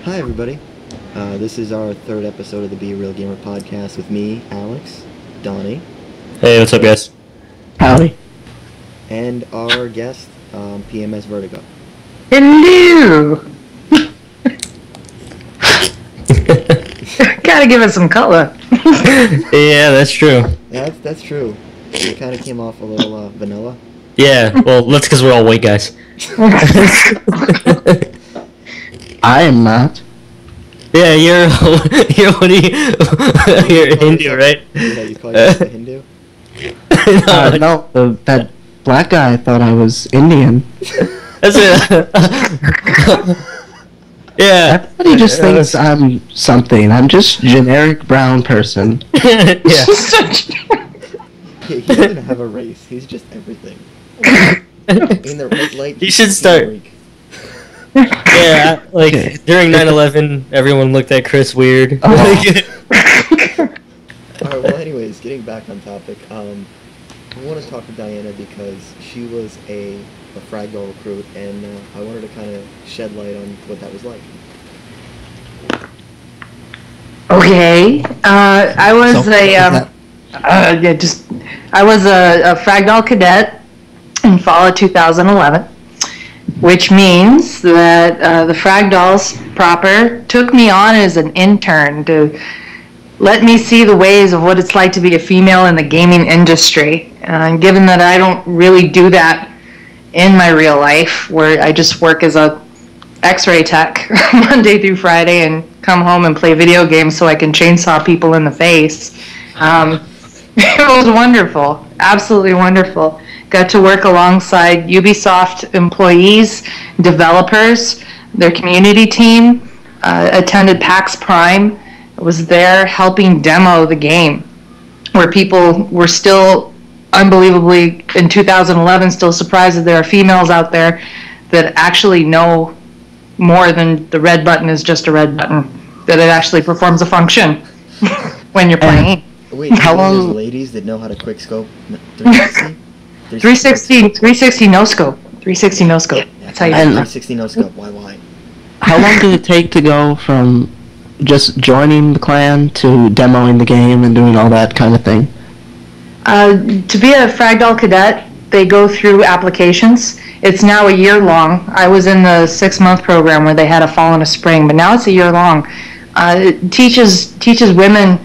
Hi, everybody. This is our third episode of the Be a Real Gamer podcast with me, Alex, Donnie, Hey, what's up, guys? Howdy. and our guest, PMS Vertigo. Hello! Gotta give it some color. Yeah, that's true. Yeah, that's true. It kind of came off a little vanilla. Yeah, well, that's because we're all white guys. I am not. Yeah, you're what do you're Hindu, right? Yeah, you call yourself a Hindu? No, that black guy thought I was Indian. That's it. Yeah. Everybody just thinks I'm something. I'm just generic brown person. Yeah. He doesn't have a race. He's just everything. In the right light, You should he's start- a freak. Yeah, like Okay. during 9/11, everyone looked at Chris weird. Oh. Alright, well, anyways, getting back on topic, I want to talk to Diana because she was a Fraggle recruit, and I wanted to kind of shed light on what that was like. Okay. I was So, I was a Fragdoll cadet in fall of 2011, which means that the Fragdolls proper took me on as an intern to let me see the ways of what it's like to be a female in the gaming industry. And given that I don't really do that in my real life, where I just work as a X-ray tech Monday through Friday and come home and play video games so I can chainsaw people in the face. It was wonderful, absolutely wonderful. Got to work alongside Ubisoft employees, developers, their community team, attended PAX Prime, was there helping demo the game, where people were still unbelievably, in 2011, still surprised that there are females out there that actually know more than the red button is just a red button, that it actually performs a function when you're playing. Wait, How there's long- ladies that know how to quickscope 360? 360 no scope. 360 no scope. That's how you And- 360 no scope, why? How long did it take to go from just joining the clan to demoing the game and doing all that kind of thing? To be a Fragdoll cadet, they go through applications. It's now a year long. I was in the 6-month program where they had a fall and a spring, but now it's a year long. It teaches women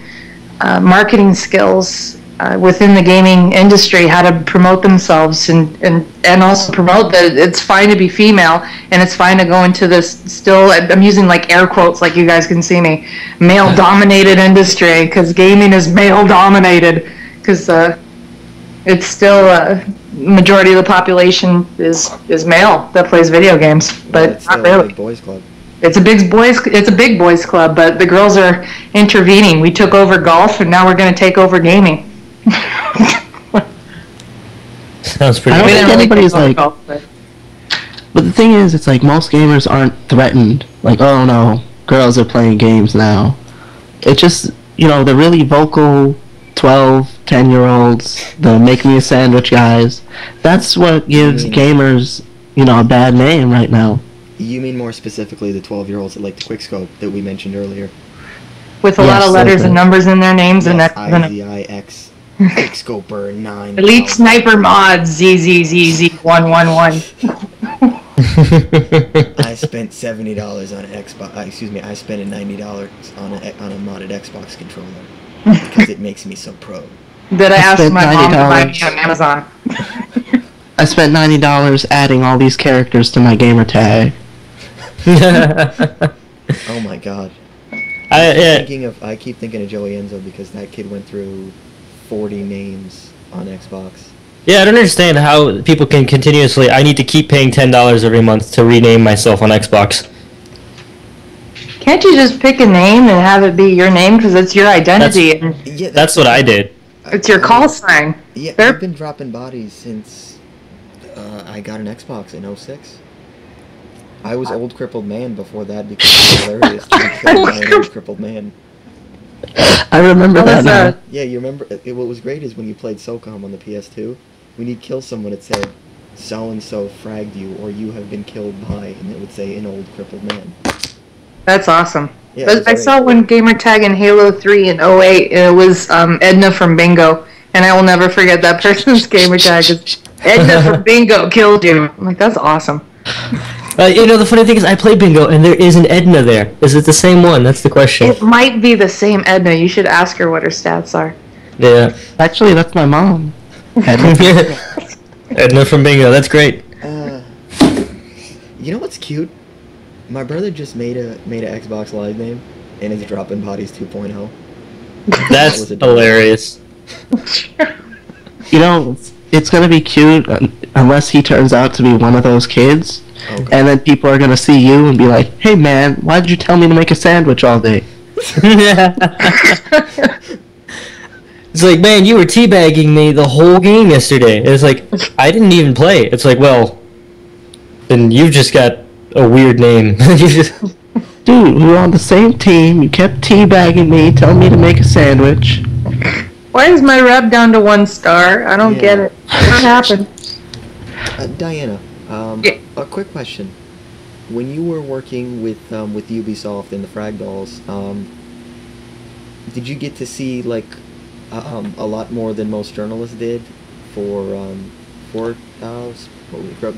marketing skills within the gaming industry, how to promote themselves and also promote that it's fine to be female and it's fine to go into this still, I'm using like air quotes like you guys can see me, male dominated industry, because gaming is male dominated, because it's still majority of the population is male that plays video games, but it's not still a really. big boys club. It's a big boys club, but the girls are intervening. We took over golf, and now we're going to take over gaming. Sounds I pretty don't We good. think didn't really anybody's take over like- golf, but- But the thing is, it's like most gamers aren't threatened. Like, oh no, girls are playing games now. It just, the really vocal 12, 10-year-olds, the make me a sandwich guys, that's what gives gamers, a bad name right now. You mean more specifically the 12-year-olds that like the quickscope that we mentioned earlier? with a lot Yes, of letters and okay. numbers in their names, and Yes, that's IZIX, Quickscoper 9. Elite Sniper Mods ZZZZ111. I spent $70 on Xbox. I spent $90 on a modded Xbox controller because it makes me so pro. That I asked spent my mom to buy me $90. on Amazon. I spent $90 adding all these characters to my gamer tag. Oh my god. Yeah. I keep thinking of Joey Enzo because that kid went through 40 names on Xbox. Yeah, I don't understand how people can continuously. I need to keep paying $10 every month to rename myself on Xbox. Can't you just pick a name and have it be your name, because it's your identity and Yeah, That's what I did. it's your call sign? Yeah, They're- I've been dropping bodies since I got an Xbox in 06. I was old crippled man before that because it's hilarious to be killed by an old crippled man. I remember What that was now. that? Yeah, you remember? What was great is when you played SOCOM on the PS2, when you'd kill someone, it said, "So and so fragged you," or "You have been killed by," and it would say, "An old crippled man." That's awesome. Yeah, But it's I great. saw one gamer tag in Halo 3 in '08, and it was Edna from Bingo. And I will never forget that person's gamer tag is Edna from Bingo killed you. I'm like, that's awesome. The funny thing is, I play bingo, and there is an Edna there. Is it the same one? That's the question. It might be the same Edna. You should ask her what her stats are. Yeah. Actually, that's my mom. Edna from bingo. That's great. You know what's cute? My brother just made a Xbox Live name, and it's Dropping Bodies 2.0. That's was a- hilarious. You know, it's gonna be cute unless he turns out to be one of those kids, Okay. and then people are gonna see you and be like, "Hey man, why did you tell me to make a sandwich all day?" It's like, man, you were teabagging me the whole game yesterday. It's like, I didn't even play. It's like, well, then you've just got a weird name. You just- Dude, we were on the same team. You kept teabagging me, telling me to make a sandwich. Why is my rep down to 1 star? I don't Yeah. get it. What happened? Diana, Yeah. a quick question. When you were working with Ubisoft and the Frag Dolls, did you get to see like a lot more than most journalists did for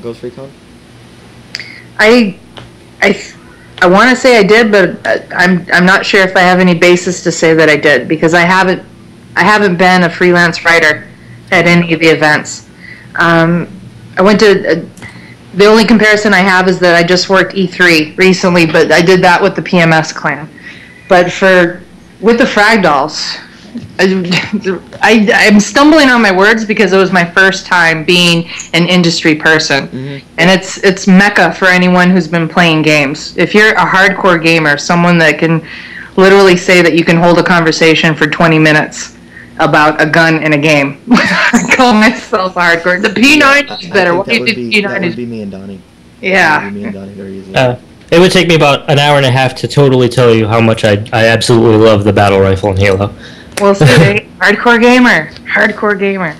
Ghost Recon? I want to say I did, but I'm not sure if I have any basis to say that I did, because I haven't been a freelance writer at any of the events. I went to the only comparison I have is that I just worked E3 recently, but I did that with the PMS clan. But with the Frag Dolls, I'm stumbling on my words because it was my first time being an industry person, and it's mecca for anyone who's been playing games. If you're a hardcore gamer, someone that can literally say that you can hold a conversation for 20 minutes about a gun in a game, I call myself hardcore. The P90 is better. Why That you would did be, that would P90? be me and Donnie. Yeah. That would be me and Donnie very easily. It would take me about an hour and a half to totally tell you how much I absolutely love the battle rifle in Halo. Well, see, hardcore gamer.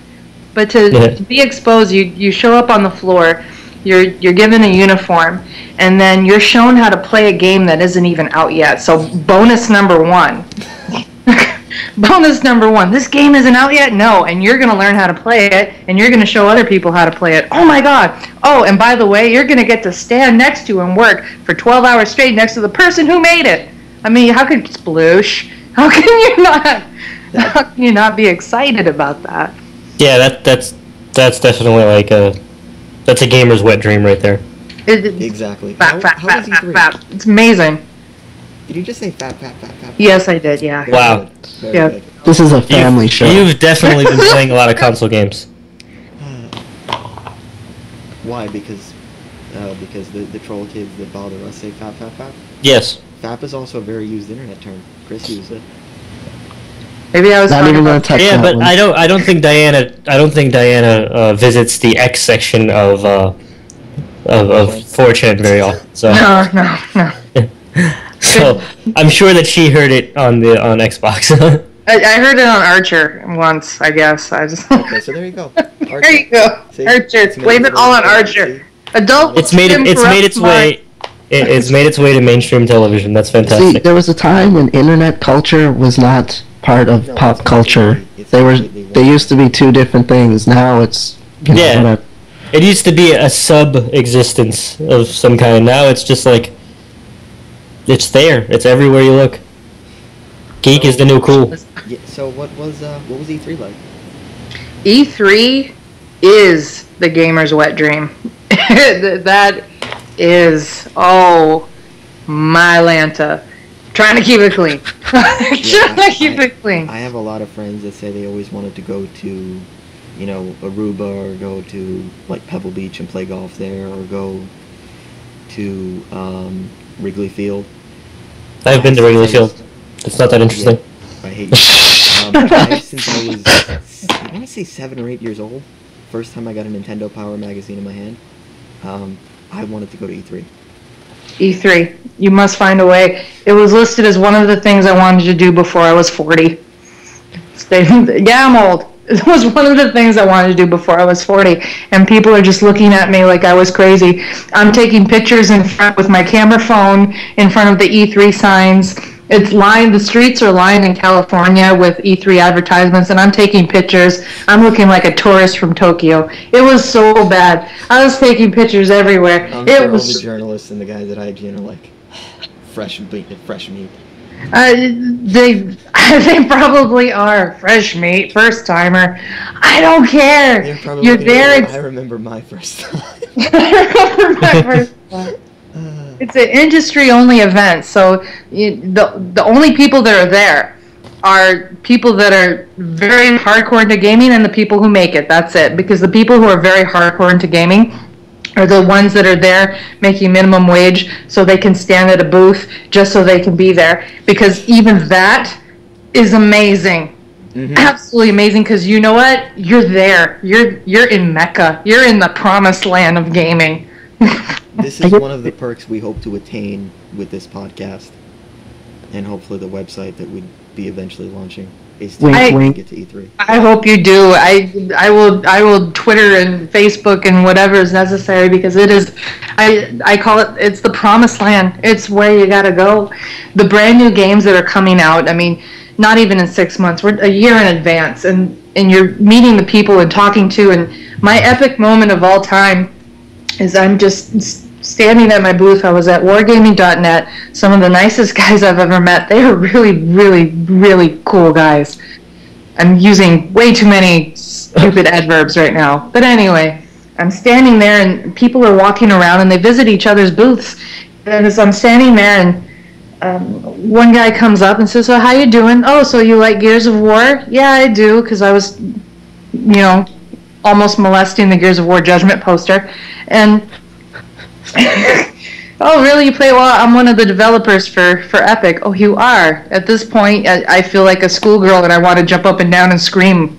But to be exposed, you show up on the floor, you're given a uniform, and then you're shown how to play a game that isn't even out yet. So bonus number 1. Bonus number 1. This game isn't out yet? No, and you're going to learn how to play it, and you're going to show other people how to play it. Oh my god. Oh, and by the way, you're going to get to stand next to and work for 12 hours straight next to the person who made it. I mean, how could sploosh? How can you not be excited about that? Yeah, that's definitely like that's a gamer's wet dream right there. Exactly. Fat. How was E3? It's amazing. Did you just say fat? Yes, I did, yeah. Wow. Very Yeah. good. This is a family show. You've definitely been playing a lot of console games. Why? Because the troll kids that bother us say fap. Yes. Fap is also a very used internet term. Chris used it. Maybe I was Not talking even gonna about... touch Yeah, that but one. I don't think Diana visits the X section of 4chan very often. So No. so I'm sure that she heard it on Xbox. I heard it on Archer once, I guess. Okay, so there you go. There you go. See? Archer. It's Blame it all on Archer. Adult It's made Swim its corrupts way to mainstream television. That's See, fantastic. there was a time when internet culture was not part of No, pop it's culture. completely- it's They completely they one. used to be two different things. Now it's Yeah. whatever. It used to be a sub-existence of some kind. Now it's just like it's there. It's everywhere you look. Geek is the new cool. Yeah, so what was E3 like? E3 is the gamer's wet dream. That is, oh, my Lanta. Trying to keep it clean. Trying to keep it clean. I have a lot of friends that say they always wanted to go to, Aruba, or go to like Pebble Beach and play golf there, or go to Wrigley Field. I've been to Wrigley Field. It's not that interesting. Yeah, I hate you. Since I was, I want to say 7 or 8 years old, first time I got a Nintendo Power magazine in my hand, I wanted to go to E3. E3. You must find a way. It was listed as one of the things I wanted to do before I was 40. Yeah, I'm old. It was one of the things I wanted to do before I was 40, and people are just looking at me like I was crazy. I'm taking pictures in front with my camera phone in front of the E3 signs. It's lined, the streets are lined in California with E3 advertisements, and I'm taking pictures. I'm looking like a tourist from Tokyo. It was so bad. I was taking pictures everywhere. I'm It sure was all the journalists and the guys at IGN are like, fresh meat. they probably are fresh meat, first timer. I don't care. They're probably You're gonna there. go, I remember my first time. I remember my first time. It's an industry-only event, so the only people that are there are people that are very hardcore into gaming and the people who make it. That's it. Because the people who are very hardcore into gaming are the ones that are there making minimum wage so they can stand at a booth just so they can be there. Because even that is amazing. Mm-hmm. Absolutely amazing, because you know what? You're there. You're in Mecca. You're in the promised land of gaming. This is one of the perks we hope to attain with this podcast, and hopefully the website that we'd be eventually launching is to get to E3. I hope you do. I will Twitter and Facebook and whatever is necessary, because it is, I call it's the promised land. It's where you gotta go. The brand new games that are coming out, I mean, not even in 6 months, we're a year in advance, and you're meeting the people and talking to, and my epic moment of all time is I'm just standing at my booth. I was at wargaming.net. Some of the nicest guys I've ever met. They are really, really, really cool guys. I'm using way too many stupid adverbs right now. But anyway, I'm standing there and people are walking around and they visit each other's booths. And as I'm standing there, and one guy comes up and says, "So how you doing?" "Oh, so you like Gears of War?" "Yeah, I do," because I was, almost molesting the Gears of War Judgment poster. And "Oh, really? You play?" "Well, I'm one of the developers for Epic." "Oh, you are?" At this point, I feel like a schoolgirl and I want to jump up and down and scream.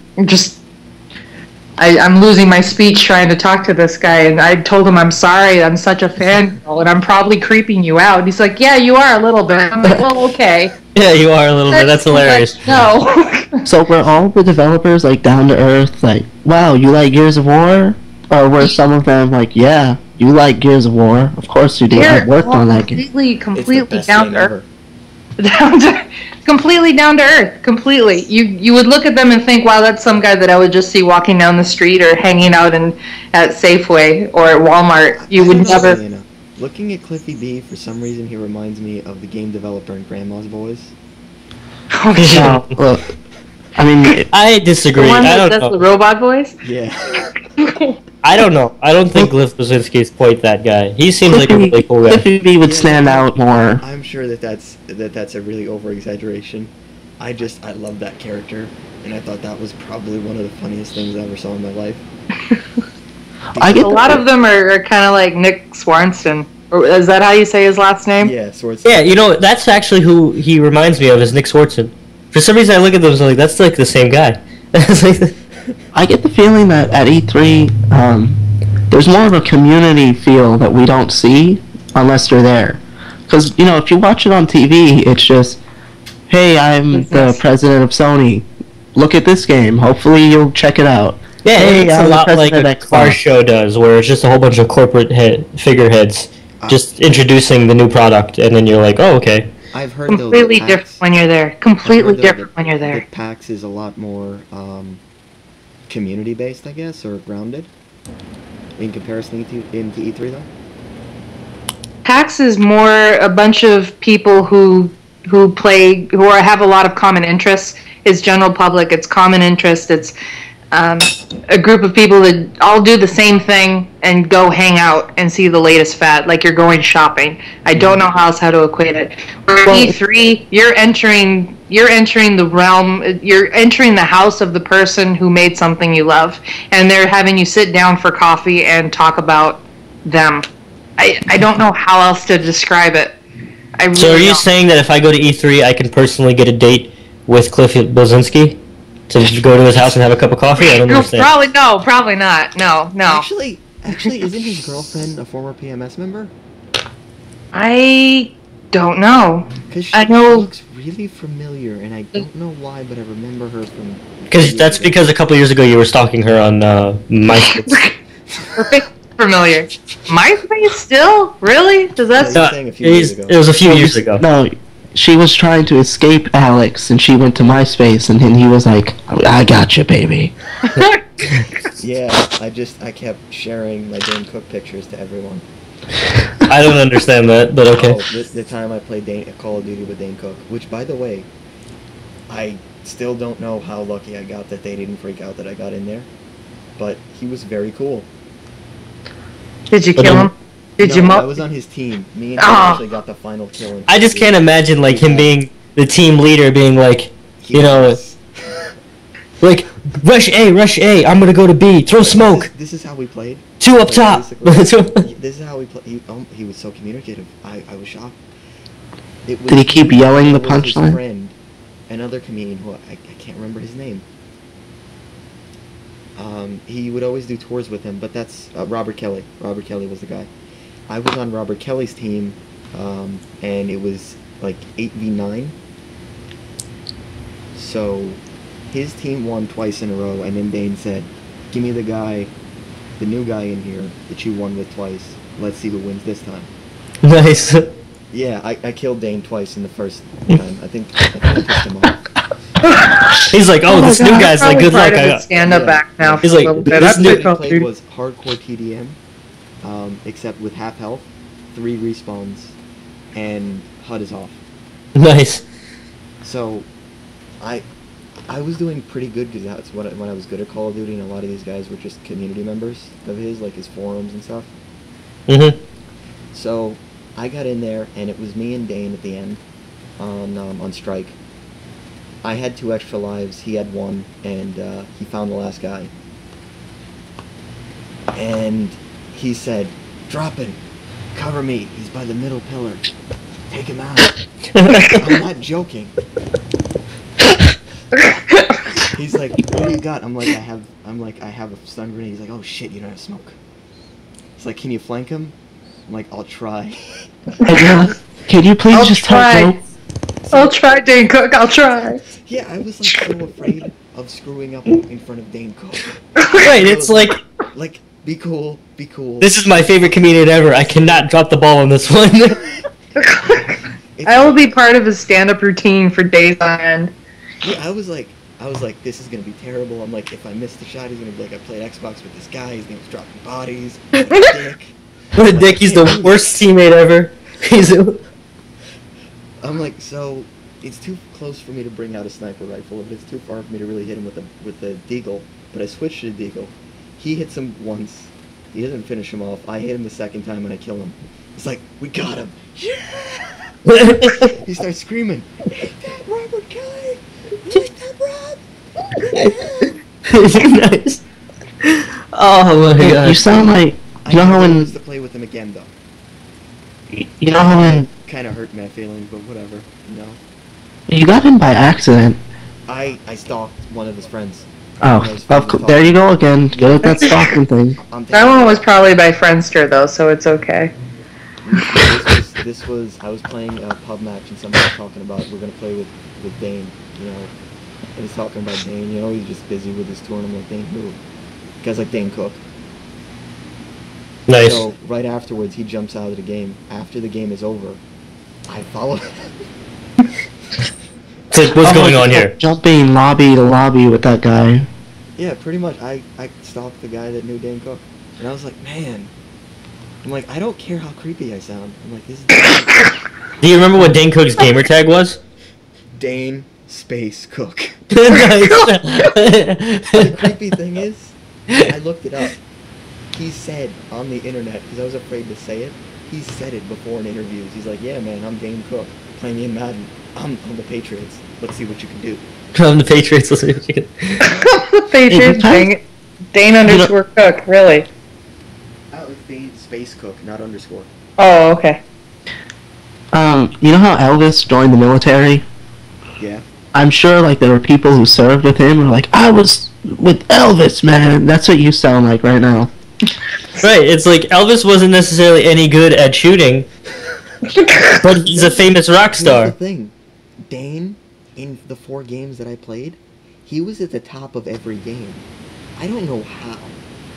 I'm losing my speech trying to talk to this guy, and I told him I'm sorry, I'm such a fangirl, and I'm probably creeping you out. And he's like, "Yeah, you are a little bit." I'm like, "Well, okay." Yeah, you are a little bit. That's hilarious. No. So were all the developers like down to earth, like, "Wow, you like Gears of War?" Or were some of them like, "Yeah, you like Gears of War? Of course you do. I worked on that game." Completely down to earth. Completely down to earth. Completely. You would look at them and think, "Wow, that's some guy that I would just see walking down the street or hanging out at Safeway or at Walmart." You would never. Looking at Cliffy B, for some reason he reminds me of the game developer in Grandma's Boys. Oh, No, look, I mean, I disagree. The one I don't that's know. the robot voice? Yeah. I don't know. I don't think Cliff Blazinski is quite that guy. He seems like a really cool guy. Cliffy B would stand out more. I'm sure that's a really over-exaggeration. I love that character, and I thought that was probably one of the funniest things I ever saw in my life. A lot of them are kind of like Nick Swartzen. Or is that how you say his last name? Yeah, Swartzen. Yeah, that's actually who he reminds me of, is Nick Swartzen. For some reason I look at those and I'm like, that's like the same guy. I get the feeling that at E3, there's more of a community feel that we don't see unless you're there. Because, if you watch it on TV, it's just, "Hey, I'm the president of Sony. Look at this game. Hopefully you'll check it out." Yeah, "Hey, it's a I'm the lot like president a of Xbox." car show does, where it's just a whole bunch of corporate figureheads just introducing the new product, and then you're like, "Oh, okay." I've heard Completely different when you're there. Completely different when you're there. That PAX is a lot more community-based, I guess, or grounded in comparison into E3, though. PAX is more a bunch of people who have a lot of common interests. It's general public. It's common interest. It's a group of people that all do the same thing and go hang out and see the latest fad, like you're going shopping. I don't know how to equate it. Where E3, you're entering the realm, you're entering the house of the person who made something you love, and they're having you sit down for coffee and talk about them. I don't know how else to describe it. So are you saying that if I go to E3, I can personally get a date with Cliff Blazinski? To go to his house and have a cup of coffee? I don't understand. Probably not. No. Actually, isn't his girlfriend a former PMS member? I don't know. Because I know. she looks really familiar, and I don't know why, but I remember her from. Because a couple years ago you were stalking her on MySpace. Perfect. Familiar. MySpace still? Really? Does that? Yeah, saying a few years ago. It was a few years ago. No, she was trying to escape Alex, and she went to MySpace, and then he was like, "I got you, baby." Yeah, I kept sharing my Dane Cook pictures to everyone. I don't understand that, but okay. Oh, the time I played Call of Duty with Dane Cook, which, by the way, I still don't know how lucky I got that they didn't freak out that I got in there, but he was very cool. Did you kill him? Did you I was on his team. Me and him actually got the final kill. I just can't imagine like him being the team leader, being like, you know, like rush A, I'm gonna go to B, throw smoke. This is how we played. 2 up top. This is how we play. He was so communicative. I was shocked. Did he keep yelling the punchline? His friend, another comedian who I can't remember his name. He would always do tours with him, but that's Robert Kelly. Robert Kelly was the guy. I was on Robert Kelly's team, and it was like 8v9. So his team won twice in a row, and then Dane said, "Give me the new guy in here that you won with twice. Let's see who wins this time." Nice. Yeah, I killed Dane twice in the first time. I think I pissed him off. He's like, oh, this new guy's like, good luck. Stand up back now. He's like, this new guy played was hardcore TDM, except with half health, 3 respawns, and HUD is off. Nice. So, I was doing pretty good because that's when I was good at Call of Duty, and a lot of these guys were just community members of his, like his forums and stuff. Mhm. So, I got in there, and it was me and Dane at the end on strike. I had 2 extra lives, he had 1, and he found the last guy. And he said, "Drop him, cover me, he's by the middle pillar, take him out." I'm not joking. He's like, "What do you got?" I'm like, I have a stun grenade. He's like, "Oh shit, you don't have smoke." It's like, "Can you flank him?" I'm like, "I'll try." Can you please just tell Joe? I'll try, Dane Cook, I'll try. Yeah, I was like so afraid of screwing up in front of Dane Cook. Right, it's like, be cool, be cool. this is my favorite comedian ever. I cannot drop the ball on this one. I will be part of his stand-up routine for days on end. Yeah, I was like, this is gonna be terrible. I'm like, if I miss the shot, he's gonna be like, I played Xbox with this guy. His name's dropping bodies. What a dick. What a dick! He's the worst teammate ever. I'm like, so it's too close for me to bring out a sniper rifle, but it's too far for me to really hit him with the deagle. But I switched to the deagle. He hits him once. He doesn't finish him off. I hit him the second time and I kill him. It's like, we got him. Yeah! He starts screaming, "Take that, Robert Kelly! Take that, Rob!" Nice. Oh my god. You sound like, you know how I when, used to play with him again though. you know how when, Kind of hurt my feelings, but whatever. You know. you got him by accident. I stalked one of his friends. Oh, there you go again. Good at that stalking thing. That one was probably by Friendster, though, so it's okay. This was I was playing a pub match and somebody was talking about we're gonna play with Dane, you know. And he's talking about Dane, you know, he's just busy with his tour, and I'm like, Dane who? Guys like Dane Cook. Nice. So right afterwards he jumps out of the game. After the game is over, I follow him. It's like, what's going on here? Jumping lobby to lobby with that guy. Yeah, pretty much. I stalked the guy that knew Dane Cook. And I was like, man. I'm like, I don't care how creepy I sound. I'm like, this is Do you remember what Dane Cook's gamer tag was? Dane Space Cook. Nice. The creepy thing is, I looked it up. He said on the internet, because I was afraid to say it, he said it before in interviews. He's like, yeah, man, I'm Dane Cook. Play me in Madden. I'm the Patriots. Let's see what you can do. I'm the Patriots. Let's see what you can The Patriots, Dane underscore Cook, really? Oh, it's Dane Space Cook, not underscore. Oh, okay. You know how Elvis joined the military? Yeah. I'm sure, like, there were people who served with him who were like, I was with Elvis, man. That's what you sound like right now. Right, it's like Elvis wasn't necessarily any good at shooting, but he's a famous rock Here's star. the thing. Dane, in the 4 games that I played, he was at the top of every game. I don't know how.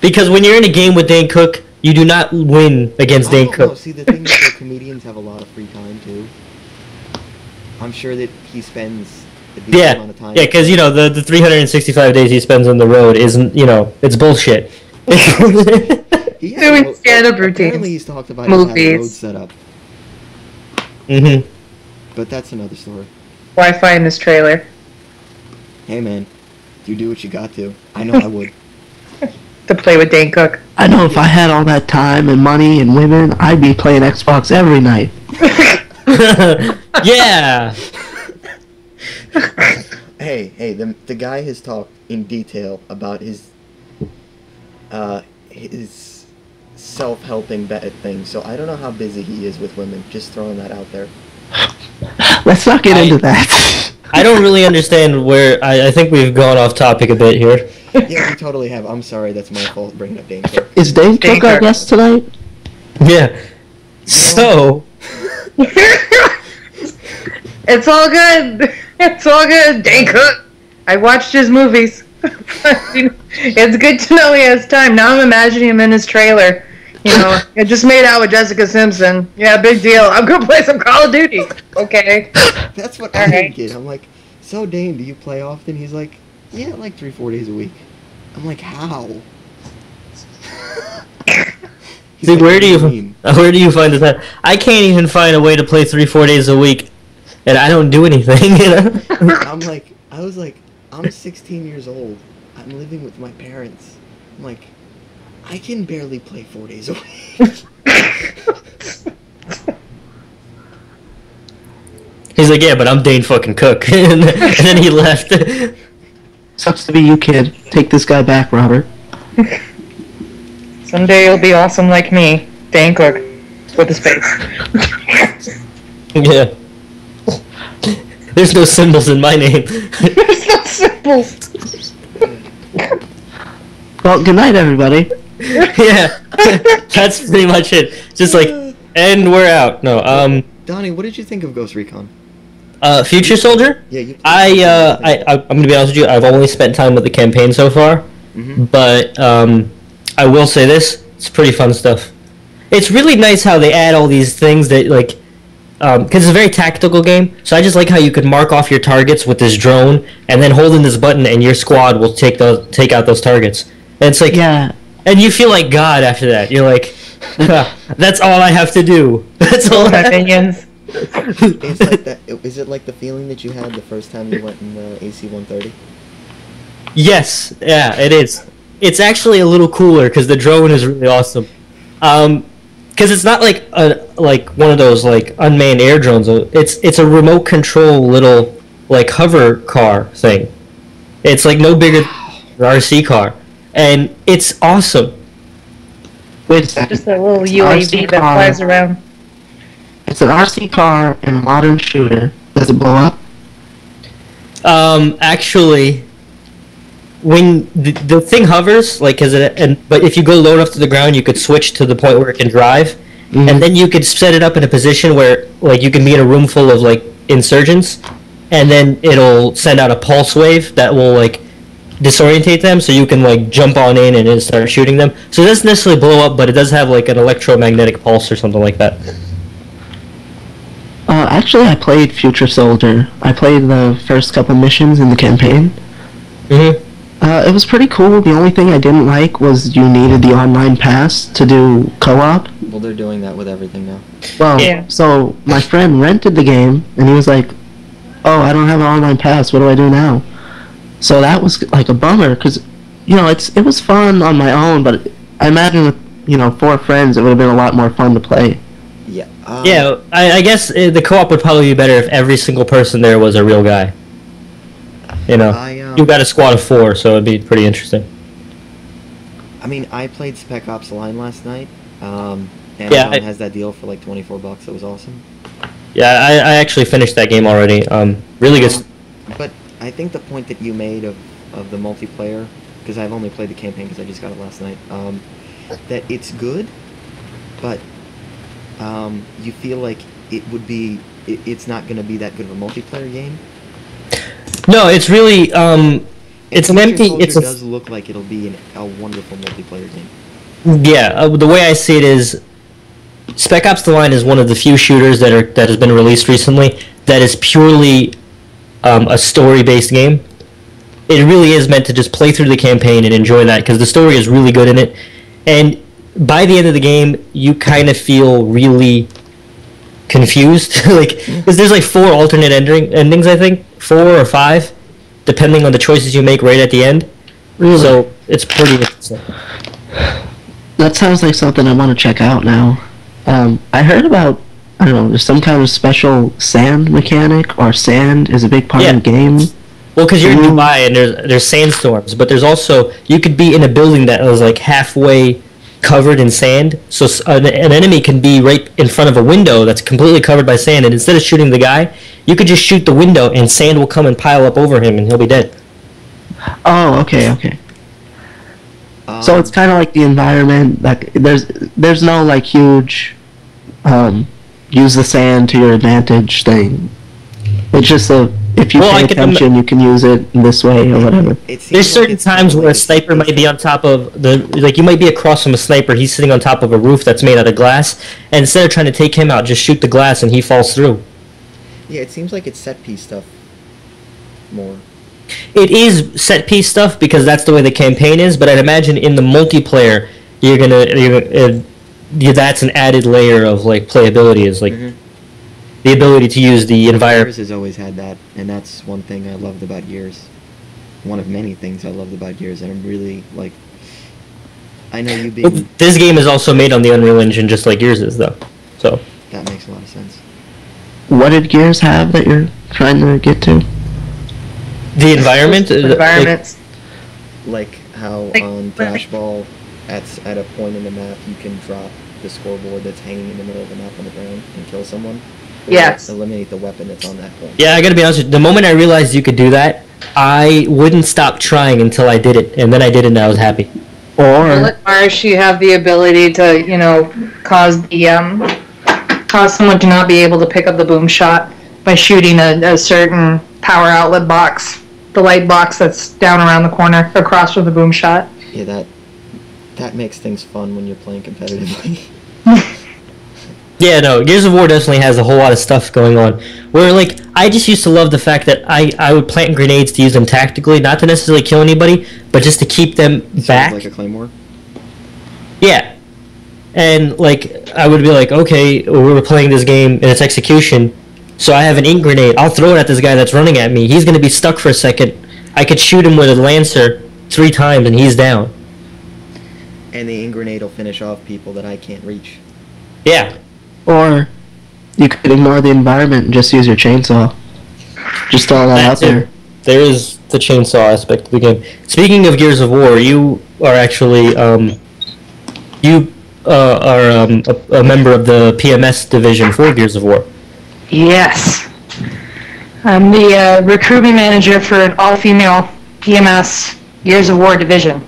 Because when you're in a game with Dane Cook, you do not win against I Dane don't know. Cook. See, the thing is that comedians have a lot of free time, too. I'm sure that he spends a decent amount of time. Yeah, because, the 365 days he spends on the road isn't, it's bullshit. Doing stand-up routines. Apparently he's talked about having a road set up. Mm-hmm. But that's another story. Wi-Fi in this trailer. Hey, man. You do what you got to. I know I would. To play with Dane Cook. I know if I had all that time and money and women, I'd be playing Xbox every night. Yeah. Hey, the guy has talked in detail about his self-helping thing, so I don't know how busy he is with women. Just throwing that out there. Let's not get into that. I don't really understand where... I think we've gone off topic a bit here. Yeah, we totally have. I'm sorry, that's my fault bringing up Dane Cook. Is Dane Cook our guest tonight? Yeah. So... It's all good. It's all good. Dane Cook. I watched his movies. It's good to know he has time. Now I'm imagining him in his trailer. I just made out with Jessica Simpson. Yeah, big deal. I'm gonna play some Call of Duty. Okay. That's what I didn't get. I'm like, so Dane, do you play often? He's like, yeah, like 3-4 days a week. I'm like, how? See, like, where do you find the time? I can't even find a way to play 3-4 days a week, and I don't do anything. I was like, I'm 16 years old. I'm living with my parents. I'm like, I can barely play 4 days a week. He's like, yeah, but I'm Dane fucking Cook, and then he left. Sucks to be you, kid. Take this guy back, Robert. Someday you'll be awesome like me, Dane Cook, with his face. Yeah. There's no symbols in my name. There's no symbols. Well, good night, everybody. Yeah. That's pretty much it. Just like, and we're out. No, Donnie, what did you think of Ghost Recon? Future Soldier? Yeah, you. I'm gonna be honest with you. I've only spent time with the campaign so far, but I will say this: it's pretty fun stuff. It's really nice how they add all these things that because it's a very tactical game. So I just like how you could mark off your targets with this drone, and then holding this button, and your squad will take out those targets. And it's like, yeah, and you feel like God after that. You're like, that's all I have to do. That's all. Minions. It's like that. Is it like the feeling that you had the first time you went in the AC-130? Yes, yeah, it is. It's actually a little cooler because the drone is really awesome. Because it's not like one of those like unmanned air drones. It's a remote control little like hover car thing. It's like no bigger than an RC car, and it's awesome. Wait a second. Just a little UAV that flies around. It's an RC car in a modern shooter. Does it blow up? Actually, when the thing hovers, but if you go low enough to the ground, you could switch to the point where it can drive, and then you could set it up in a position where like you can be in a room full of like insurgents, and then it'll send out a pulse wave that will like disorientate them, so you can like jump on in and then start shooting them. So it doesn't necessarily blow up, but it does have like an electromagnetic pulse or something like that. Actually, I played Future Soldier. I played the first couple missions in the campaign. It was pretty cool. The only thing I didn't like was you needed the online pass to do co-op. Well, they're doing that with everything now. Well, Yeah. so my friend rented the game, and he was like, "Oh, I don't have an online pass. What do I do now?" So that was like a bummer, because it was fun on my own, but I imagine with 4 friends, it would have been a lot more fun to play. Yeah. Yeah, I guess the co-op would probably be better if every single person there was a real guy. You've got a squad of 4, so it'd be pretty interesting. I mean, I played Spec Ops Line last night. Amazon has that deal for like $24. It was awesome. Yeah, I actually finished that game already. Really good. But I think the point that you made of the multiplayer, because I've only played the campaign because I just got it last night, that it's good, but you feel like it would be it's not going to be that good of a multiplayer game. No, it's really it's an empty. It does look like it'll be a wonderful multiplayer game. Yeah, the way I see it is, Spec Ops: The Line is one of the few shooters that has been released recently that is purely a story-based game. It really is meant to just play through the campaign and enjoy that because the story is really good in it. And by the end of the game, you kind of feel really confused, because there's like 4 alternate endings, I think, 4 or 5, depending on the choices you make right at the end. Really? So it's pretty interesting. That sounds like something I want to check out now. I heard about, I don't know, there's some kind of special sand mechanic, or sand is a big part of the game. Well, because you're in Dubai and there's sandstorms, but there's also, you could be in a building that was like halfway covered in sand, so an enemy can be right in front of a window that's completely covered by sand, and instead of shooting the guy, you could just shoot the window and sand will come and pile up over him and he'll be dead. Oh, okay. So it's kind of like the environment. Like there's no like huge use the sand to your advantage thing. It's just if you pay attention, you can use it in this way or whatever. There's certain times where a sniper might be on top of you might be across from a sniper. He's sitting on top of a roof that's made out of glass, and instead of trying to take him out, just shoot the glass and he falls through. Yeah, it seems like it's set piece stuff more. It is set piece stuff because that's the way the campaign is, but I'd imagine in the multiplayer, that's an added layer of like playability, is like the ability to use the environment. Gears has always had that, and that's one thing I loved about Gears. One of many things I loved about Gears, and I'm really like, I know you being. This game is also made on the Unreal Engine, just like Gears is, though. So that makes a lot of sense. What did Gears have that you're trying to get to? The environment? Environments. Like how on Dashball, at a point in the map, you can drop the scoreboard that's hanging in the middle of the map on the ground and kill someone. Yes. Eliminate the weapon that's on that point. Yeah, I gotta be honest with you. The moment I realized you could do that, I wouldn't stop trying until I did it, and then I did it and I was happy. Or Bullet Marsh, you have the ability to, cause someone to not be able to pick up the boom shot by shooting a certain power outlet box, the light box that's down around the corner across from the boom shot. Yeah, that makes things fun when you're playing competitively. Yeah, no, Gears of War definitely has a whole lot of stuff going on. Where, like, I just used to love the fact that I would plant grenades to use them tactically, not to necessarily kill anybody, but just to keep them back. Like a claymore? Yeah. And, like, I would be like, okay, we were playing this game in its execution, so I have an ink grenade. I'll throw it at this guy that's running at me. He's going to be stuck for a second. I could shoot him with a Lancer 3 times and he's down. And the ink grenade will finish off people that I can't reach. Yeah. Or you could ignore the environment and just use your chainsaw. Just throw that out there. There is the chainsaw aspect of the game. Speaking of Gears of War, you are actually are a member of the PMS division for Gears of War. Yes. I'm the recruitment manager for an all-female PMS Gears of War division.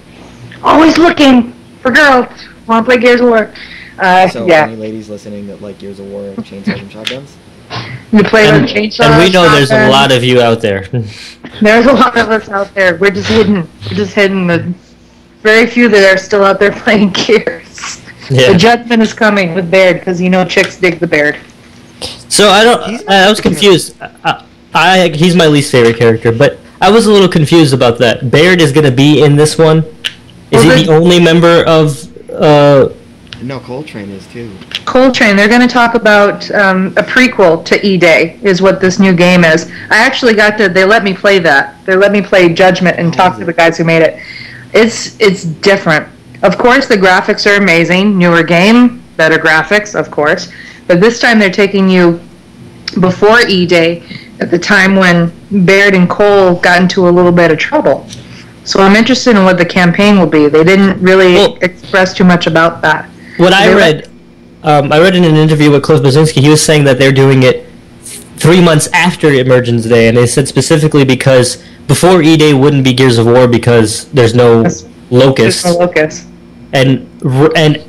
Always looking for girls who want to play Gears of War. So, yeah. any ladies listening that like Gears of War and chainsaws and shotguns? You play with chainsaws. And we know there's a shotguns. lot of you out there. There's a lot of us out there. We're just hidden. The very few that are still out there playing Gears. Yeah. The judgment is coming with Baird because chicks dig the Baird. So I was confused. He's my least favorite character, but I was a little confused about that. Baird is going to be in this one. Is he the only member of? No, Coltrane is too. Coltrane. They're going to talk about a prequel to E-Day is what this new game is. I actually they let me play that. They let me play Judgment and talk to the guys who made it. It's different. Of course, the graphics are amazing. Newer game, better graphics, of course. But this time they're taking you before E-Day, at the time when Baird and Cole got into a little bit of trouble. So I'm interested in what the campaign will be. They didn't really express too much about that. What I read in an interview with Cliff Blazinski, he was saying that they're doing it 3 months after Emergence Day, and they said specifically because before E-Day wouldn't be Gears of War because there's no Locust. There's no Locust. And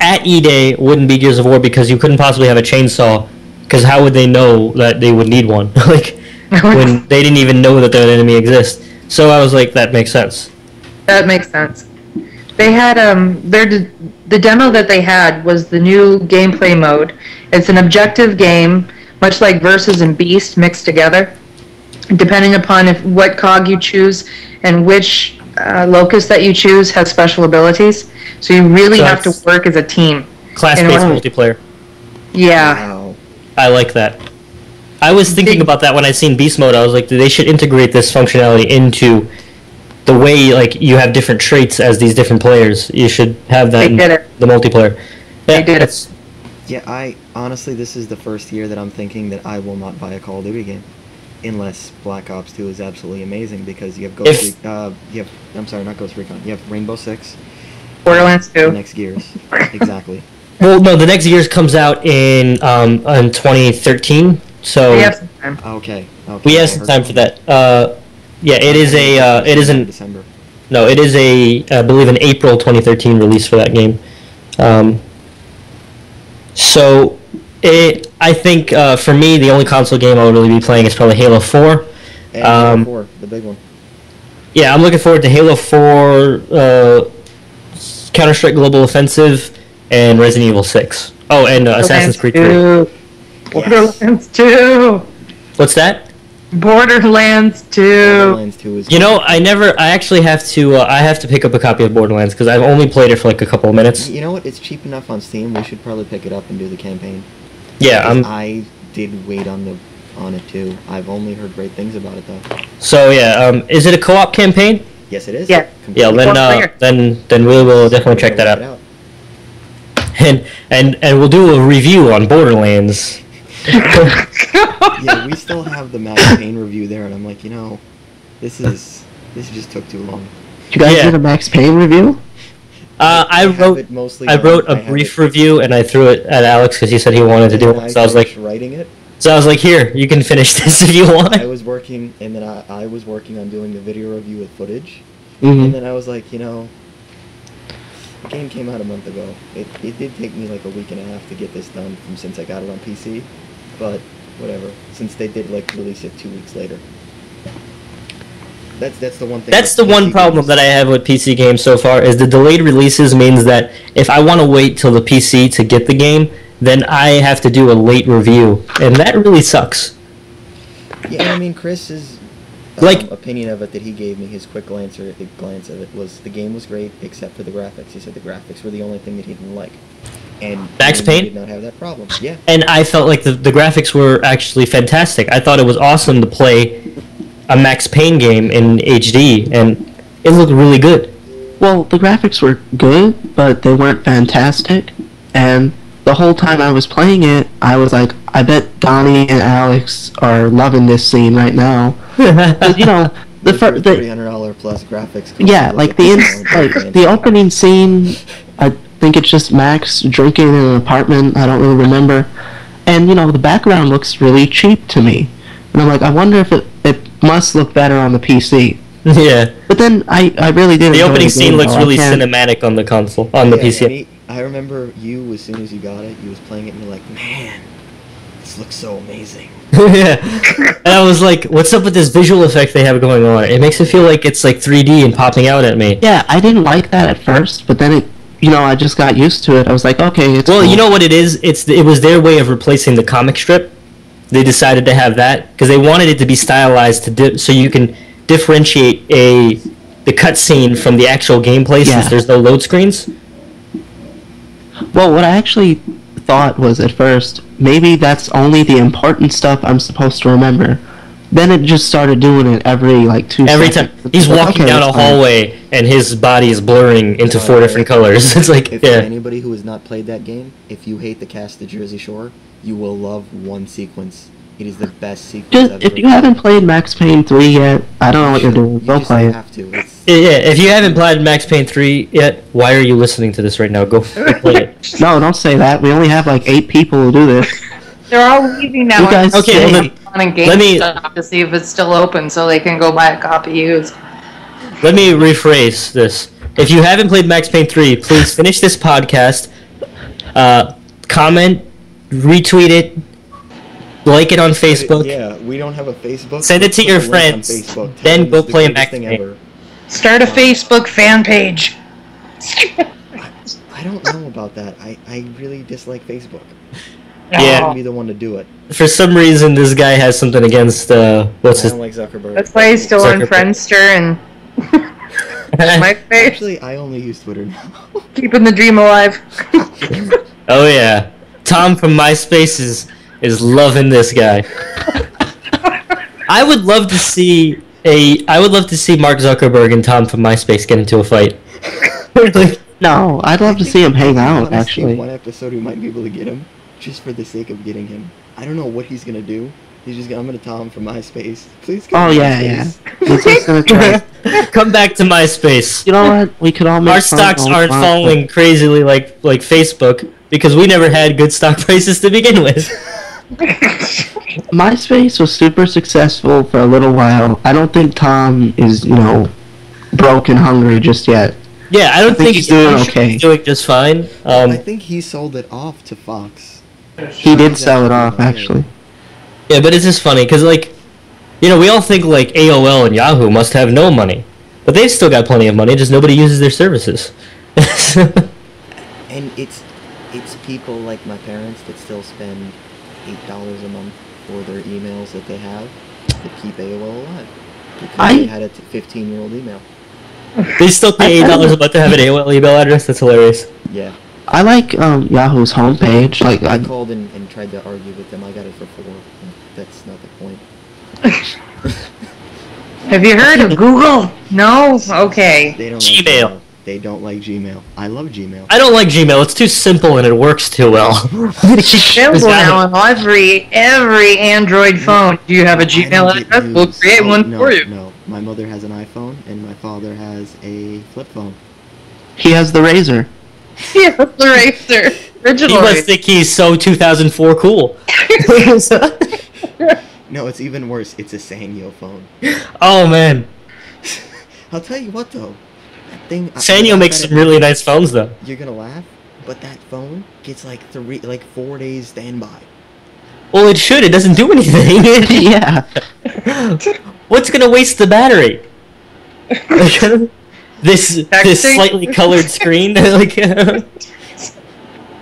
at E-Day wouldn't be Gears of War because you couldn't possibly have a chainsaw Because how would they know that they would need one? Like, when they didn't even know that that enemy exists. So I was like, that makes sense. That makes sense. They had the demo that they had was the new gameplay mode. It's an objective game, much like Versus and Beast mixed together. Depending upon what cog you choose and which locus that you choose has special abilities. So you really have to work as a team. Class-based multiplayer. Yeah. Wow. I like that. I was thinking about that when I seen Beast Mode. I was like, they should integrate this functionality into the way, like, you have different traits as these different players. You should have that in the multiplayer. Yeah, they did it. Yeah, honestly, this is the first year that I'm thinking that I will not buy a Call of Duty game. Unless Black Ops 2 is absolutely amazing, because you have not Ghost Recon. You have Rainbow Six, Borderlands 2, Next Gears, exactly. Well, no, the next Gears comes out in 2013, so we have some time. Okay. We have some time for that. Yeah, it is December. No, it is I believe an April 2013 release for that game. So I think for me, the only console game I would really be playing is probably Halo 4. And Halo 4, the big one. Yeah, I'm looking forward to Halo 4, Counter-Strike Global Offensive, and Resident Evil 6. Oh, and Assassin's Creed 3. Borderlands 2! What's that? Borderlands 2! Borderlands 2 is... You know, I actually have to pick up a copy of Borderlands, because I've only played it for like a couple of minutes. You know what? It's cheap enough on Steam. We should probably pick it up and do the campaign. Yeah, I did wait on it too. I've only heard great things about it though. So yeah, is it a co-op campaign? Yes, it is. Yeah. Yeah, then we will definitely check that out. And we'll do a review on Borderlands. Yeah, we still have the Max Payne review there, and I'm like, this just took too long. You guys did a Max Payne review? I wrote a brief review, and I threw it at Alex because he said he wanted to do it. So I was like, writing it. So I was like, here, you can finish this if you want. I was working, and then I was working on doing the video review with footage, Mm-hmm. and then I was like, the game came out a month ago. It did take me like a week and a half to get this done since I got it on PC, but whatever. Since they did release it 2 weeks later. That's the one thing. That's the one problem that I have with PC games so far, is the delayed releases means that if I want to wait till the PC to get the game, then I have to do a late review, and that really sucks. Yeah, I mean, Chris's opinion of it that he gave me, his quick glance of it, was the game was great except for the graphics. He said the graphics were the only thing that he didn't like. And Max Payne did not have that problem. Yeah. And I felt like the graphics were actually fantastic. I thought it was awesome to play a Max Payne game in HD, and it looked really good. Well, the graphics were good, but they weren't fantastic. And the whole time I was playing it, I was like, I bet Donnie and Alex are loving this scene right now. The $300 plus graphics. Yeah, the opening scene, I think it's just Max drinking in an apartment. I don't really remember. And the background looks really cheap to me. And I'm like, I wonder if it must look better on the PC. Yeah. But then I really did. The opening scene looks really cinematic on the console, on the PC. I remember you, as soon as you got it, you was playing it and you're like, man, this looks so amazing. Yeah. And I was like, what's up with this visual effect they have going on? It makes it feel like it's like 3D and popping out at me. Yeah, I didn't like that at first, but then I just got used to it. I was like, okay, it's Well, cool. you know what it is? It was their way of replacing the comic strip. They decided to have that because they wanted it to be stylized so you can differentiate the cutscene from the actual gameplay since there's no load screens. Well, what I actually thought was at first, maybe that's only the important stuff I'm supposed to remember. Then it just started doing it every 2 Every seconds. time he's walking down a hallway and his body is blurring into 4 different colors. It's like, if anybody who has not played that game, if you hate the cast of Jersey Shore, you will love one sequence. It is the best sequence ever. If you haven't played Max Payne 3 yet, I don't know what you're doing. Go play it. Have to. If you haven't played Max Payne 3 yet, why are you listening to this right now? Go play it. No, don't say that. We only have 8 people who do this. They're all leaving now. You guys okay, say, let me to see if it's still open so they can go buy a copy used. Let me rephrase this. If you haven't played Max Payne 3, please finish this podcast, comment, retweet it, like it on Facebook, Yeah, we don't have a Facebook. send it to Put your the link on friends, Facebook. Tell then them go it's the play a greatest Mac thing game. ever. Start a Facebook fan page. I don't know about that. I really dislike Facebook. Yeah. I wouldn't be the one to do it. For some reason, this guy has something against what's I his don't like Zuckerberg. That's why he's still on Zuckerberg. Friendster and MySpace. Actually, I only use Twitter now. Keeping the dream alive. Oh yeah, Tom from MySpace is loving this guy. I would love to see Mark Zuckerberg and Tom from MySpace get into a fight. No, I'd love to see him hang out, Honestly, actually. one episode we might be able to get him, just for the sake of getting him. I don't know what he's gonna do. He's just gonna, I'm gonna tell him from MySpace. Please come Oh, to yeah, yeah. MySpace. He's just gonna try. Come back to MySpace. You know what? We could all make Our fun stocks all aren't we want, falling crazily like Facebook because we never had good stock prices to begin with. but MySpace was super successful for a little while. I don't think Tom is, broke and hungry just yet. Yeah, I don't think he's doing should be okay. doing just fine. I think he sold it off to Fox. He did He's sell it actually off, okay. actually. Yeah, but it's just funny because we all think like AOL and Yahoo must have no money, but they've still got plenty of money. Just nobody uses their services. And it's people like my parents that still spend $8 a month for their emails that they have to keep AOL alive. Because they had a 15-year-old email. They still pay $8 a month to have an AOL email address. That's hilarious. Yeah. I like Yahoo's homepage. Like, I called and tried to argue with them. I got it for $4. That's not the point. Have you heard of Google? No? Okay. They don't Gmail. Like they don't like Gmail. I love Gmail. I don't like Gmail. It's too simple and it works too well. Available now on every Android phone. Do you have a I don't Gmail get address? We'll news. create Oh, one no, for you. No, my mother has an iPhone and my father has a flip phone. he has the razor. Yeah, the Racer. He Original. must think he's so 2004 cool. No, it's even worse. It's a Sanyo phone. Oh man, I'll tell you what though, that thing. Sanyo makes some really nice phones though. You're gonna laugh, but that phone gets like 4 days standby. Well, it should. It doesn't do anything. Yeah. What's gonna waste the battery? this Texting? slightly colored screen. Like,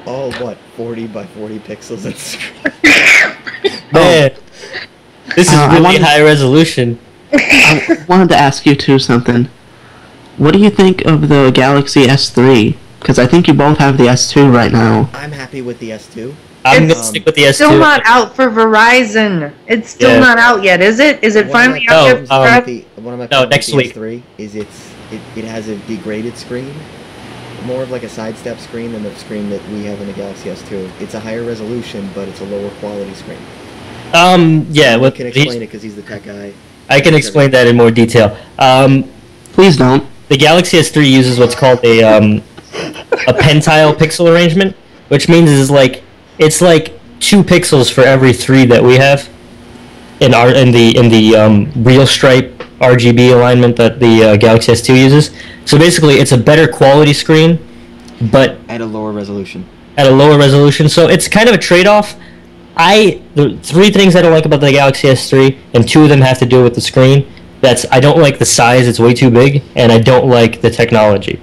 Oh, what? 40 by 40 pixels on screen. man, this is I really wanted- high resolution. I wanted to ask you two something. What do you think of the Galaxy S3? Because I think you both have the S2 right now. I'm happy with the S2. I'm It's gonna stick with the S2. Still not out for Verizon. It's still Yeah. not out yet, is it? Is it One of my finally out yet? problems No, with the- one of my no, problems next with the week. S3 is it has a degraded screen, more of like a sidestep screen than the screen that we have in the Galaxy S2. It's a higher resolution, but it's a lower quality screen. Yeah. I What can explain it because he's the tech guy. I can explain that in more detail. Please don't. The Galaxy S3 uses what's called a pentile pixel arrangement, which means it's like 2 pixels for every 3 that we have in the real stripe RGB alignment that the Galaxy S2 uses. So basically, it's a better quality screen, but At a lower resolution. at a lower resolution. So it's kind of a trade-off. The 3 things I don't like about the Galaxy S3, and 2 of them have to do with the screen. I don't like the size; it's way too big, and I don't like the technology.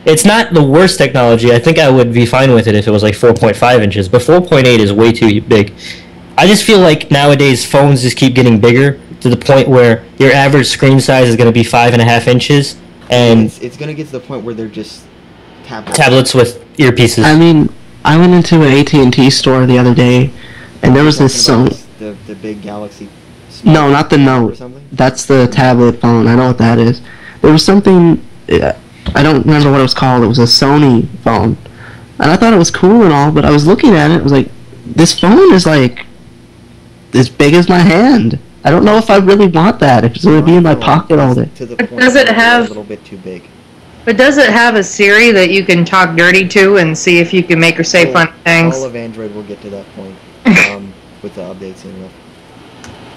It's not the worst technology. I think I would be fine with it if it was like 4.5 inches, but 4.8 is way too big. I just feel like nowadays phones just keep getting bigger to the point where your average screen size is going to be 5.5 inches, and It's gonna get to the point where they're just tablets. tablets with earpieces. I mean, I went into an AT&T store the other day, and there was this Talking song. about the big Galaxy. No, not the Or Note. something? That's the tablet phone. I know what that is. There was something. I don't remember what it was called. It was a Sony phone, and I thought it was cool and all. But I was looking at it. I was like, this phone is like as big as my hand. I don't know if I really want that. If it's gonna be in my pocket all day. To the But point does it where it's have- a little bit too big? But does it have a Siri that you can talk dirty to and see if you can make her say funny things? All of Android will get to that point with the updates and stuff.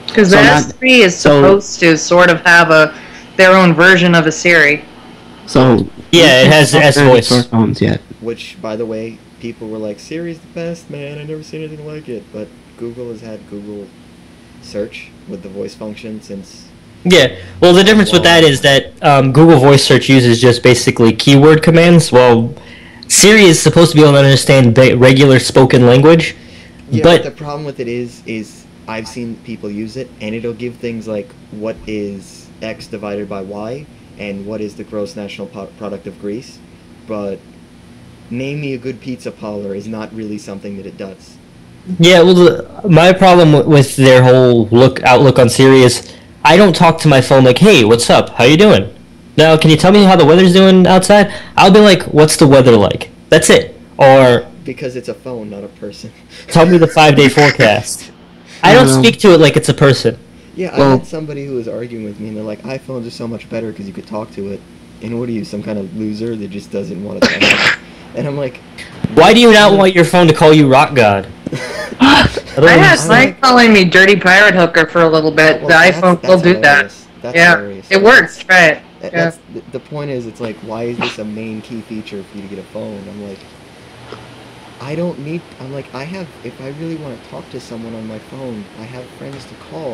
Because the So not- S3 is so- supposed to sort of have their own version of a Siri. So Yeah, it has S voice. For phones yet. Which, by the way, people were like, Siri's the best, man. I never seen anything like it. But Google has had Google search with the voice function since. Yeah, well, the difference with that is that Google Voice Search uses just basically keyword commands, while Siri is supposed to be able to understand regular spoken language. Yeah, but the problem with it is I've seen people use it, and it'll give things like what is X divided by Y, and what is the gross national product of Greece, but name me a good pizza parlor is not really something that it does. yeah, well, my problem with their whole outlook on Siri is I don't talk to my phone like, "Hey, what's up? How you doing? Now, can you tell me how the weather's doing outside?" I'll be like, "What's the weather like?" That's it. Or Because it's a phone, not a person. tell me the 5-day forecast. I don't speak to it like it's a person. Yeah, I had somebody who was arguing with me, and they're like, iPhones are so much better because you could talk to it. And what are you, some kind of loser that just doesn't want to talk? And I'm like... Why do you not want your phone to call you Rock God? I had Mike calling me Dirty Pirate Hooker for a little bit. Well, the iPhone will do that. That's yeah, hilarious. it works, right? That's, the point is, it's like, why is this a main key feature for you to get a phone? I'm like... I don't need... I'm like, I have... If I really want to talk to someone on my phone, I have friends to call.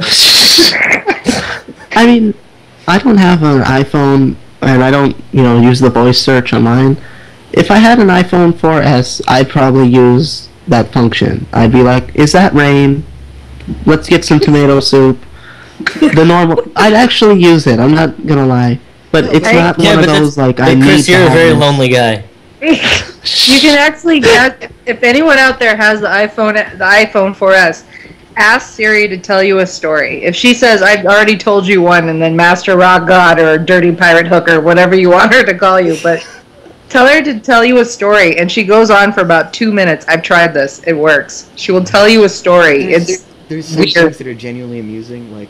I mean, I don't have an iPhone, and I don't, use the voice search on mine. If I had an iPhone 4S, I'd probably use that function. I'd be like, is that rain? Let's get some tomato soup. The normal... I'd actually use it, I'm not gonna lie. But it's not one of those, like, I need to Chris, you're a very this. lonely guy. You can actually get, if anyone out there has the iPhone 4S, ask Siri to tell you a story. If she says, "I've already told you one," and then Master Rock God or Dirty Pirate Hooker, whatever you want her to call you, but tell her to tell you a story, and she goes on for about 2 minutes. I've tried this. It works. She will tell you a story. There's some things that are genuinely amusing, like,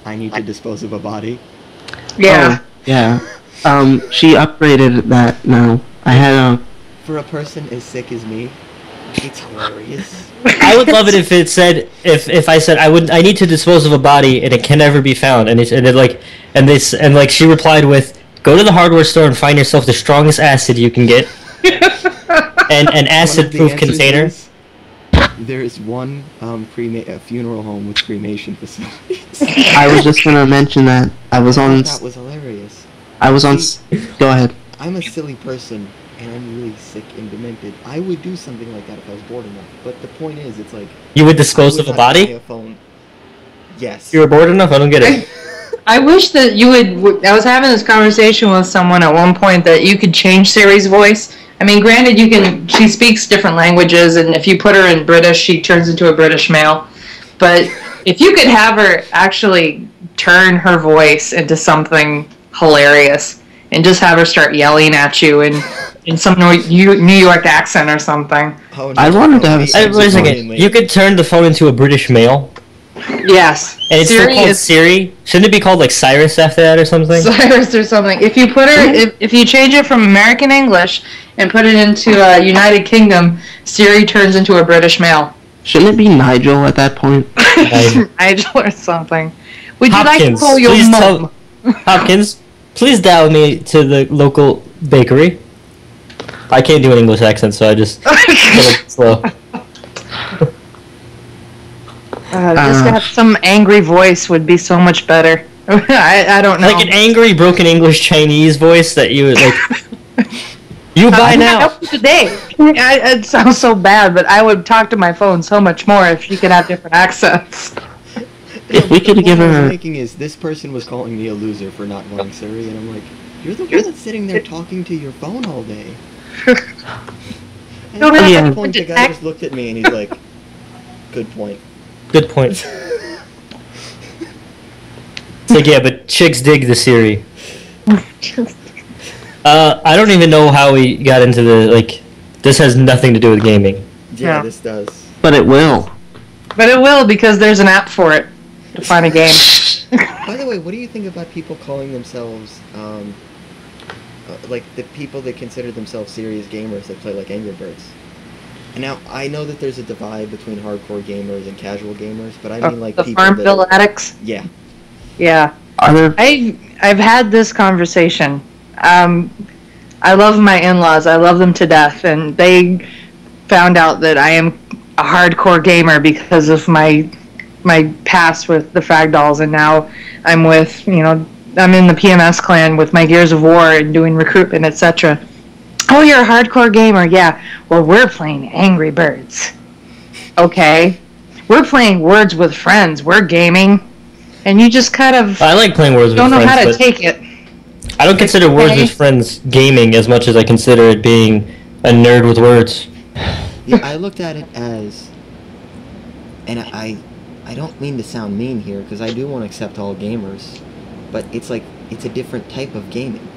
I need to dispose of a body. Yeah. Oh, yeah. She upgraded that now. I had a... For a person as sick as me, it's hilarious. I would love it if it said if I said I need to dispose of a body and it can never be found and she replied with, "Go to the hardware store and find yourself the strongest acid you can get and an acid-proof container." There is one funeral home with cremation facilities. I was just gonna mention that. I was on... That was hilarious. I was on... Go ahead. I'm a silly person, and I'm really sick and demented. I would do something like that if I was bored enough. But the point is, it's like... You would dispose of a body? A phone. Yes. You were bored enough? I don't get it. I wish that you would... I was having this conversation with someone at one point that you could change Siri's voice. I mean, granted, she speaks different languages, and if you put her in British, she turns into a British male. But if you could have her actually turn her voice into something hilarious, and just have her start yelling at you in some New York accent or something. Oh, no. I wanted to have Wait a second. You could turn the phone into a British male? Yes. And it's still called Siri? Shouldn't it be called like Cyrus after that or something? Cyrus or something. If you put her, if you change it from American English and put it into United Kingdom, Siri turns into a British male. Shouldn't it be Nigel at that point? Nigel or something. Would you Hopkins, like to call your mom? Hopkins, please dial me to the local bakery. I can't do an English accent, so I just a little slow. Just to have some angry voice would be so much better. I don't know. Like an angry, broken English Chinese voice that you would like. You buy now. Today. It sounds so bad, but I would talk to my phone so much more if she could have different accents. If we could give her... What I'm thinking is, this person was calling me a loser for not wanting Siri, and I'm like, you're the one that's sitting there talking to your phone all day. And at that point, the guy just looked at me and he's like, good point. Good point. It's like, yeah, but chicks dig the Siri. I don't even know how we got into this has nothing to do with gaming. Yeah, this does. But it will. But it will, because there's an app for it to find a game. By the way, what do you think about people calling themselves, like the people that consider themselves serious gamers that play like Angry Birds? And now, I know that there's a divide between hardcore gamers and casual gamers, but I mean like the people Farmville addicts? Yeah. Yeah. Are there... I've had this conversation. I love my in-laws. I love them to death, and they found out that a hardcore gamer because of my past with the Frag Dolls, and now I'm with, I'm in the PMS clan with my Gears of War and doing recruitment, etc. Oh, you're a hardcore gamer, yeah. Well, we're playing Angry Birds. Okay. We're playing Words with Friends. We're gaming. And you just kind of I like playing Words with Friends. don't know how to take it. I don't consider Words with Friends gaming as much as I consider it being a nerd with words. Yeah, I looked at it as, and I don't mean to sound mean here, because I do want to accept all gamers, but it's like, it's a different type of gaming.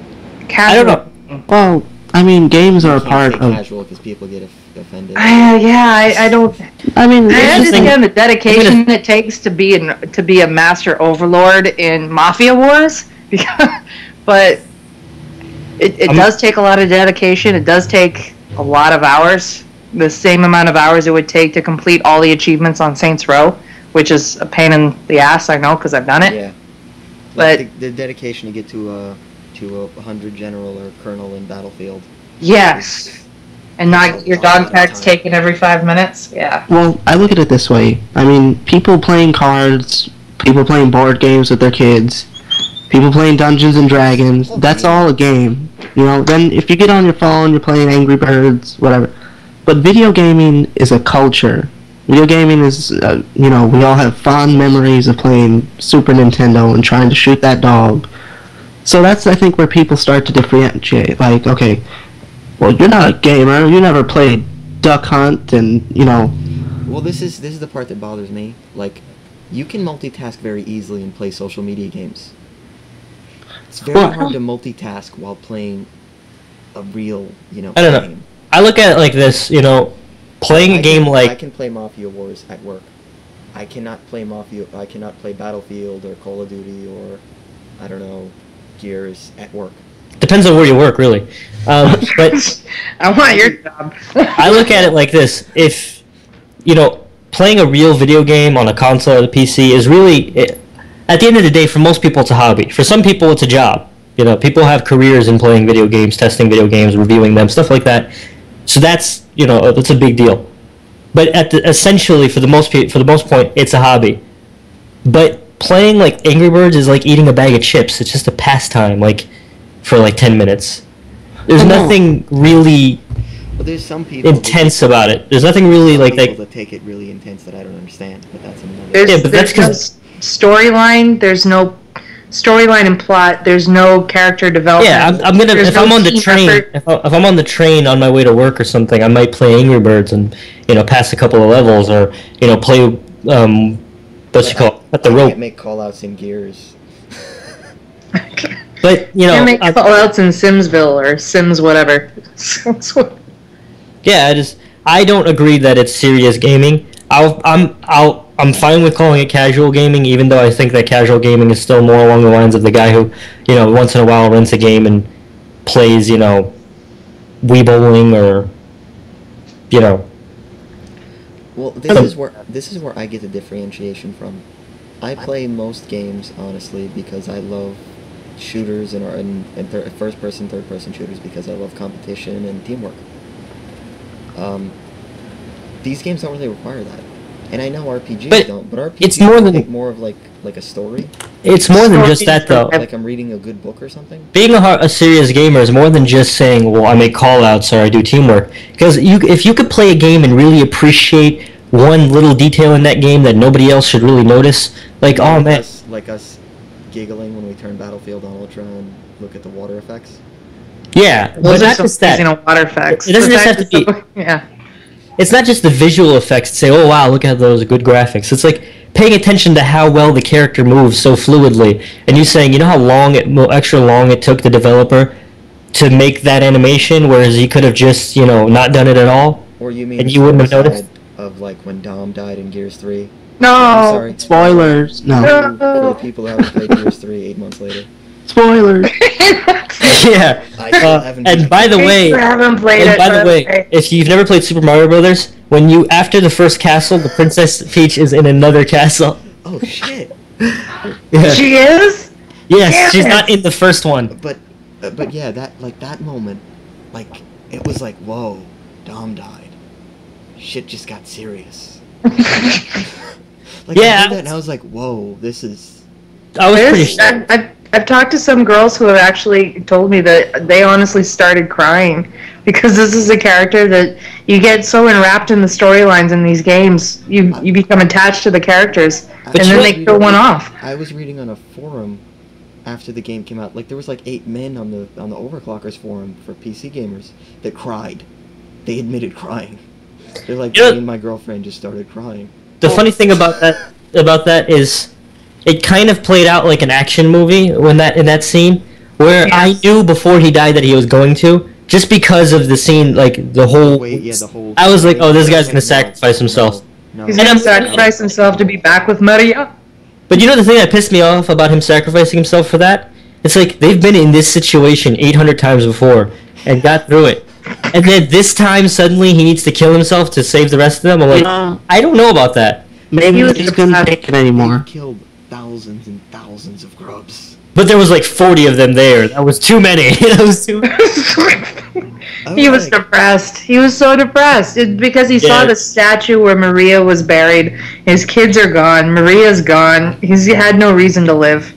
Casual. I don't know. Well, I mean, games are a part of... casual because people get offended. I don't... I mean, I understand the I'm dedication it takes to be a master overlord in Mafia Wars, but it does take a lot of dedication. It does take a lot of hours, the same amount of hours it would take to complete all the achievements on Saints Row, which is a pain in the ass, I know, because I've done it. Yeah. But like the dedication to get to a 100 general or colonel in Battlefield. yes, and not get your dog tags taken every 5 minutes. Yeah. Well, I look at it this way. I mean, people playing cards, people playing board games with their kids, people playing Dungeons and Dragons, that's all a game. Then if you get on your phone, you're playing Angry Birds, whatever. But video gaming is a culture. Video gaming is, we all have fond memories of playing Super Nintendo and trying to shoot that dog. So that's, I think, where people start to differentiate. Like, okay, well, you're not a gamer. You never played Duck Hunt, and Well, this is the part that bothers me. Like, you can multitask very easily and play social media games. It's very hard to multitask while playing a real, I don't know. game. I look at it like this, playing a game like... I can play Mafia Wars at work. I cannot play Battlefield or Call of Duty or, I don't know, Gears at work. Depends on where you work, really. But I want your job. I look at it like this. If, playing a real video game on a console or the PC is really... at the end of the day, for most people, it's a hobby. For some people, it's a job. People have careers in playing video games, testing video games, reviewing them, stuff like that. So that's, that's a big deal. But essentially, for the most point, it's a hobby. But playing like Angry Birds is like eating a bag of chips. It's just a pastime, for 10 minutes. There's nothing really Well, there's some people intense about it. There's nothing really that take it really intense that I don't understand. But that's another. There's no storyline. There's no storyline and plot. There's no character development. Yeah, I'm gonna if I'm on the train. If I'm on the train on my way to work or something, I might play Angry Birds and pass a couple of levels or play what's it called? At the rope. I can't make callouts in Gears. But can't make callouts in Simsville or Sims whatever. Yeah, I don't agree that it's serious gaming. I'm fine with calling it casual gaming, even though I think that casual gaming is still more along the lines of the guy who, once in a while rents a game and plays, Wii Bowling or, Well, this is where I get the differentiation from. I play most games, honestly, because I love shooters and first-person, third-person shooters because I love competition and teamwork. These games don't really require that. And I know RPGs don't, but RPGs it's more than more of like a story. It's more than just that, though. Like I'm reading a good book or something. Being a serious gamer is more than just saying, "Well, I make callouts or I do teamwork." Because if you could play a game and really appreciate one little detail in that game that nobody else should really notice, like us giggling when we turn Battlefield on Ultra and look at the water effects. Yeah, but not just that. Water effects. It doesn't just have to be. Yeah. It's not just the visual effects to say, "Oh wow, look at those good graphics." It's like paying attention to how well the character moves so fluidly, and you saying, how extra long it took the developer to make that animation, whereas he could have just, not done it at all. Or you mean and you wouldn't have noticed? Of like when Dom died in Gears 3. No. I'm sorry. Spoilers. No. For the people who haven't played Gears 3 8 months later. Spoilers. Yeah. And by the way, if you've never played Super Mario Brothers, after the first castle, the Princess Peach is in another castle. Oh shit. Yeah. She is? Yes, she's not in the first one. But yeah, that moment, it was like, whoa, Dom died. shit just got serious. Yeah. I heard that and I was like, whoa, this is... I was pretty. I've talked to some girls who have actually told me that they honestly started crying because this is a character that you get so enwrapped in the storylines in these games, you become attached to the characters, and then they kill one off. I was reading on a forum after the game came out, like there was like 8 men on the Overclockers forum for PC gamers that cried. They admitted crying. They're like, me and my girlfriend just started crying. The funny thing about that is, it kind of played out like an action movie in that scene, where I knew before he died that he was going to, just because of the scene, like the whole. I was like, oh, this guy's gonna sacrifice himself. No. He's gonna sacrifice himself to be back with Maria. But you know the thing that pissed me off about him sacrificing himself for that? It's like, they've been in this situation 800 times before and got through it. And then this time, suddenly, he needs to kill himself to save the rest of them? I'm like, I don't know about that. Maybe he just couldn't take it anymore. He killed thousands and thousands of grubs. But there was like 40 of them there. That was too many. That was too many. He was depressed. He was so depressed because he saw the statue where Maria was buried. His kids are gone. Maria's gone. He had no reason to live.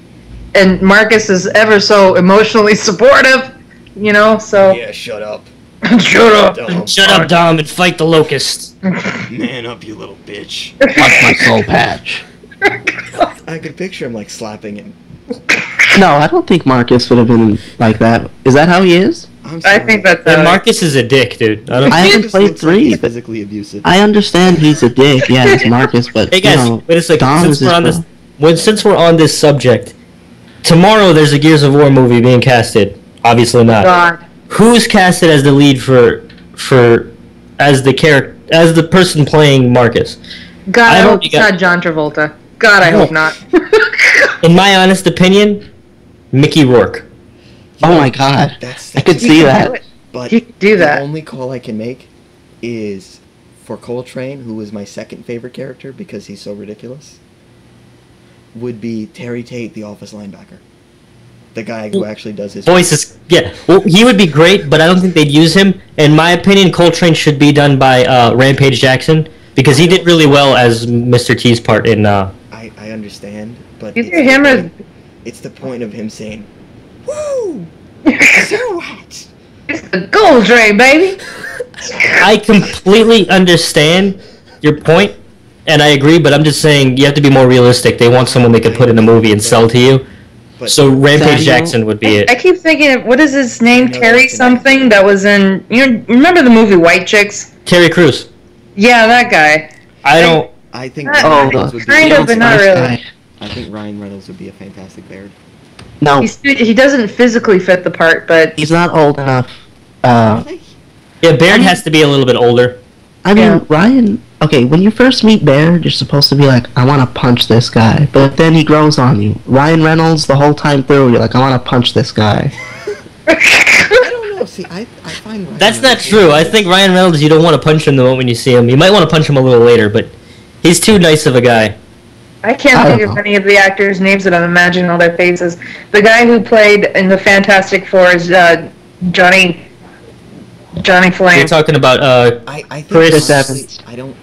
And Marcus is ever so emotionally supportive, you know, so... Yeah, shut up. Shut up. Dom. Shut up, Dom, and fight the locust. Man up, you little bitch. Watch my soul patch. I could picture him, like, slapping him. No, I don't think Marcus would have been like that. Is that how he is? I think that's... Marcus is a dick, dude. I haven't played 3. He's physically abusive. I understand he's a dick, yeah, it's Marcus, but, hey guys, you know, wait a second. Dom is Since we're on this subject, tomorrow there's a Gears of War movie being casted. Obviously not. God. Who's casted as the lead as the person playing Marcus? God, I hope it's not John Travolta. God, I hope not. In my honest opinion, Mickey Rourke. Oh my god, That's I could see that. But He could do that. The only call I can make is for Coltrane, who was my second favorite character because he's so ridiculous, would be Terry Tate, the Office linebacker. The guy who actually does his voice is well, he would be great, but I don't think they'd use him. In my opinion, Coltrane should be done by Rampage Jackson because he did really well as Mr. T's part in. I understand, but Either him or it's the point of him saying, "Woo, so what?" it's the gold train, baby. I completely understand your point, and I agree, but I'm just saying you have to be more realistic. They want someone they could put in a movie and sell to you. But So Rampage Jackson would be it. I keep thinking, what is his name? Terry something that was in. You remember the movie White Chicks? Terry Crews. Yeah, that guy. I think Oh, Ryan Reynolds would be kind of, but not really. I think Ryan Reynolds would be a fantastic Baird. No, He doesn't physically fit the part, but he's not old enough. Yeah, Baird has to be a little bit older. I mean, Yeah. Ryan... Okay, when you first meet Baird, you're supposed to be like, I want to punch this guy. But then he grows on you. Ryan Reynolds, the whole time through, you're like, I want to punch this guy. I don't know. See, I find Ryan That's not Reynolds true. I really think Ryan Reynolds, you don't want to punch him the moment you see him. You might want to punch him a little later, but he's too nice of a guy. I can't I think don't of know. any of the actors' names that I'm imagining all their faces. The guy who played in the Fantastic Four is Johnny Flame. You're talking about I think Chris honestly, Evans. I don't.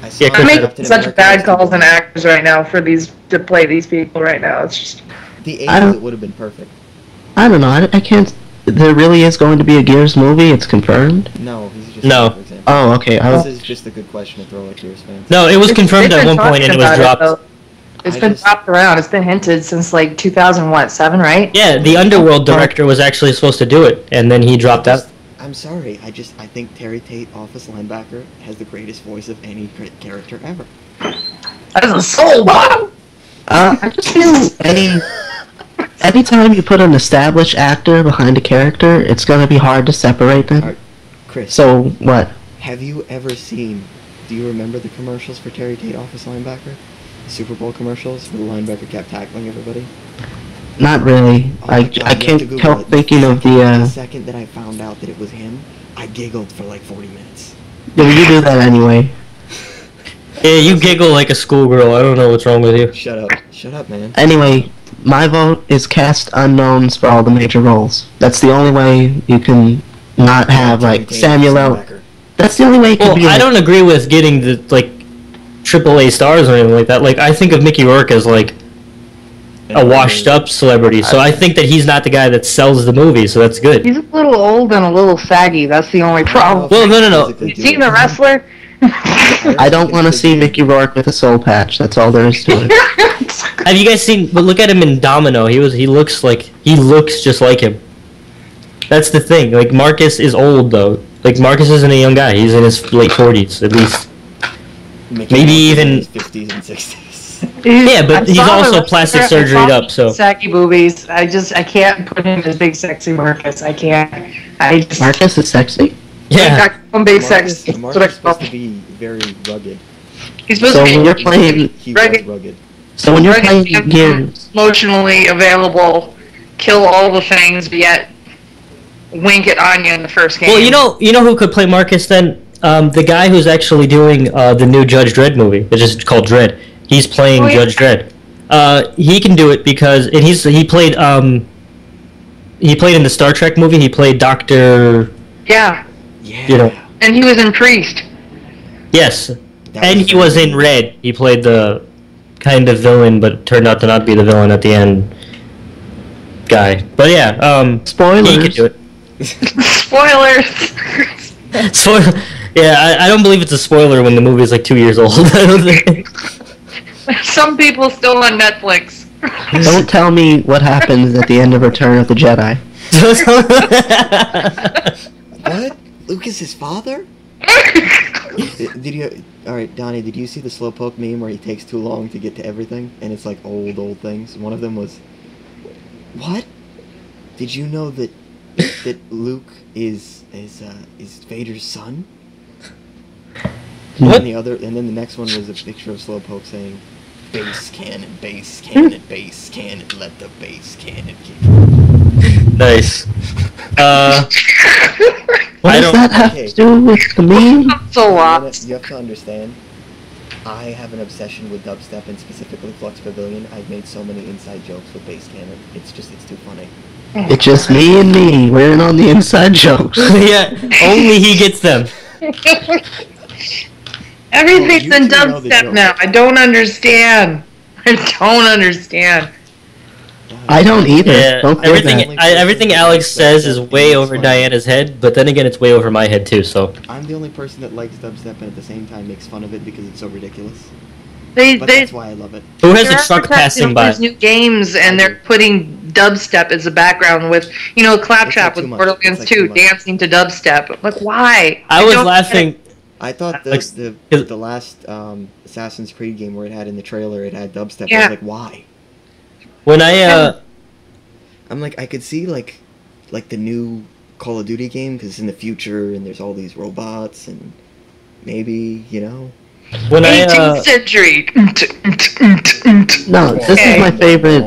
I Yeah, saw Chris I'm Evans. making Captain such America bad was calls the- on actors right now to play these people right now. It's just The age I don't- it would have been perfect. I don't know. I can't... There really is going to be a Gears movie? It's confirmed? No, he's just No. for example. Oh, okay. This is just a good question to throw at Gears fans. No, it was They've confirmed at been one point and it was talking about dropped. though. It's I been just- dropped around. It's been hinted since like 2007, right? Yeah, the Underworld director was actually supposed to do it, and then he dropped out. I'm sorry. I think Terry Tate, Office linebacker, has the greatest voice of any character ever. That is a soul bottom. I just feel anytime you put an established actor behind a character, it's going to be hard to separate them. Alright, Chris, So, what? have you ever seen? Do you remember the commercials for Terry Tate, Office linebacker? The Super Bowl commercials where the linebacker kept tackling everybody. Not really. Oh my God, you I have to can't Google help it. thinking of The the, second that I found out that it was him, I giggled for like 40 minutes. yeah, you do that anyway. Yeah, you giggle like a schoolgirl. I don't know what's wrong with you. Shut up, man. Anyway, my vote is cast unknowns for all the major roles. That's the only way you can not have, Terry like, Tate, Samuel L. linebacker. That's the only way it could Well, be. I don't agree with getting the like AAA stars or anything like that. Like, I think of Mickey Rourke as like a washed-up celebrity, so I think that he's not the guy that sells the movie, so that's good. He's a little old and a little saggy. That's the only problem. Well, no. You seen the wrestler? I don't want to see Mickey Rourke with a soul patch. That's all there is to it. Have you guys seen? But look at him in Domino. He looks just like him. That's the thing. Like, Marcus is old though. Like, Marcus isn't a young guy. He's in his late 40s at least. Maybe even 50s and 60s. Yeah, but he's also plastic surgeryed up. So saggy boobies. I can't put him as big sexy Marcus. I can't. Marcus is sexy? yeah. I'm big sexy. Marcus is supposed to be very rugged. He's supposed So to when be you're playing, He was Rugged. rugged. so when you're Rugged playing and Gears, emotionally available, kill all the things, but yet wink at Anya in the first game. Well, you know who could play Marcus then? The guy who's actually doing the new Judge Dredd movie. It's just called Dredd. He's playing Oh, yeah. Judge Dredd. He can do it because he played in the Star Trek movie. He played Doctor. Yeah, Yeah. You know. and he was in Priest. Yes, That and he was in Red. He played the kind of villain, but turned out to not be the villain at the end. Guy, but yeah, spoilers. he could do it. Spoilers. Spoiler. Yeah, I don't believe it's a spoiler when the movie is like 2 years old. I don't think. Some people still on Netflix. Don't tell me what happens at the end of Return of the Jedi. What? Luke is his father? Did you? All right, Donnie. Did you see the Slowpoke meme where he takes too long to get to everything, and it's like old things? One of them was, what? Did you know that Luke is Vader's son? What? And then the next one was a picture of Slowpoke saying, "Base cannon, base cannon, base cannon, let the base cannon kick." Nice. What I does don't- that have to do with the meme? So lost. You have to understand, I have an obsession with dubstep and specifically Flux Pavilion. I've made so many inside jokes with bass cannon. It's too funny. It's just me and me. We're in on the inside jokes. Yeah, only he gets them. Everything's you in two know the dubstep joke. now. I don't understand. I don't either. Yeah, Don't feel everything bad. everything Alex says is way over Diana's head, but then again, it's way over my head too. So I'm the only person that likes dubstep and at the same time makes fun of it because it's so ridiculous. They But that's why I love it. who has they're a truck advertising passing all by? these new games, and they're putting dubstep as a background with, Claptrap It's like too with much. Borderlands It's like 2 too much. dancing to dubstep. I'm like, why? I was don't laughing. I thought Like, the last Assassin's Creed game where it had in the trailer it had dubstep. I Yeah. was like, why? When I I'm like, I could see like the new Call of Duty game because it's in the future and there's all these robots and maybe when I 18th century. No, this is my favorite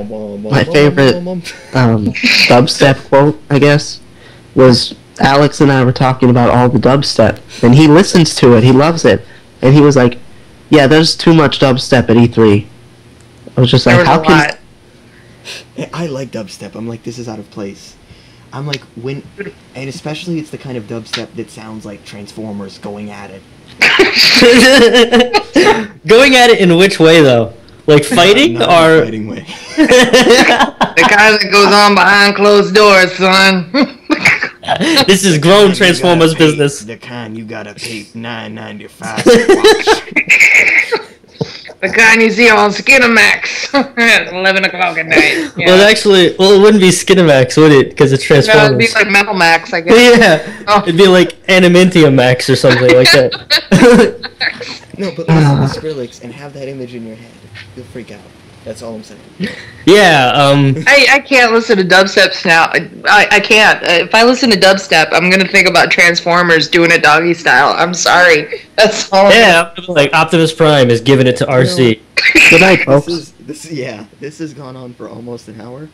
dubstep quote, I guess, was Alex and I were talking about all the dubstep, and he listens to it, he loves it, and he was like, yeah, there's too much dubstep at E3. I was just There like, was how a can... lot. I like dubstep. I'm like, this is out of place. I'm like, and especially it's the kind of dubstep that sounds like Transformers going at it. going at it in which way though? Like fighting Not in or? a fighting way. The kind that goes on behind closed doors, son. This is grown You Transformers gotta pay- business. The kind you gotta pay $9.95 to watch. The kind you see on Skinamax at 11 o'clock at night. Yeah. Well, actually, it wouldn't be Skinamax, would it? Because it's No, it'd Transformers. be like Metal Max, I guess. Yeah, Oh. it'd be like Animantium Max or something like that. No, but listen to Skrillex and have that image in your head. You'll freak out. That's all I'm saying. Yeah, I can't listen to dubstep now. I can't. If I listen to dubstep, I'm gonna think about Transformers doing it doggy style. I'm sorry. That's all. yeah, like Optimus Prime is giving it to RC. Good night, folks. This has gone on for almost an hour,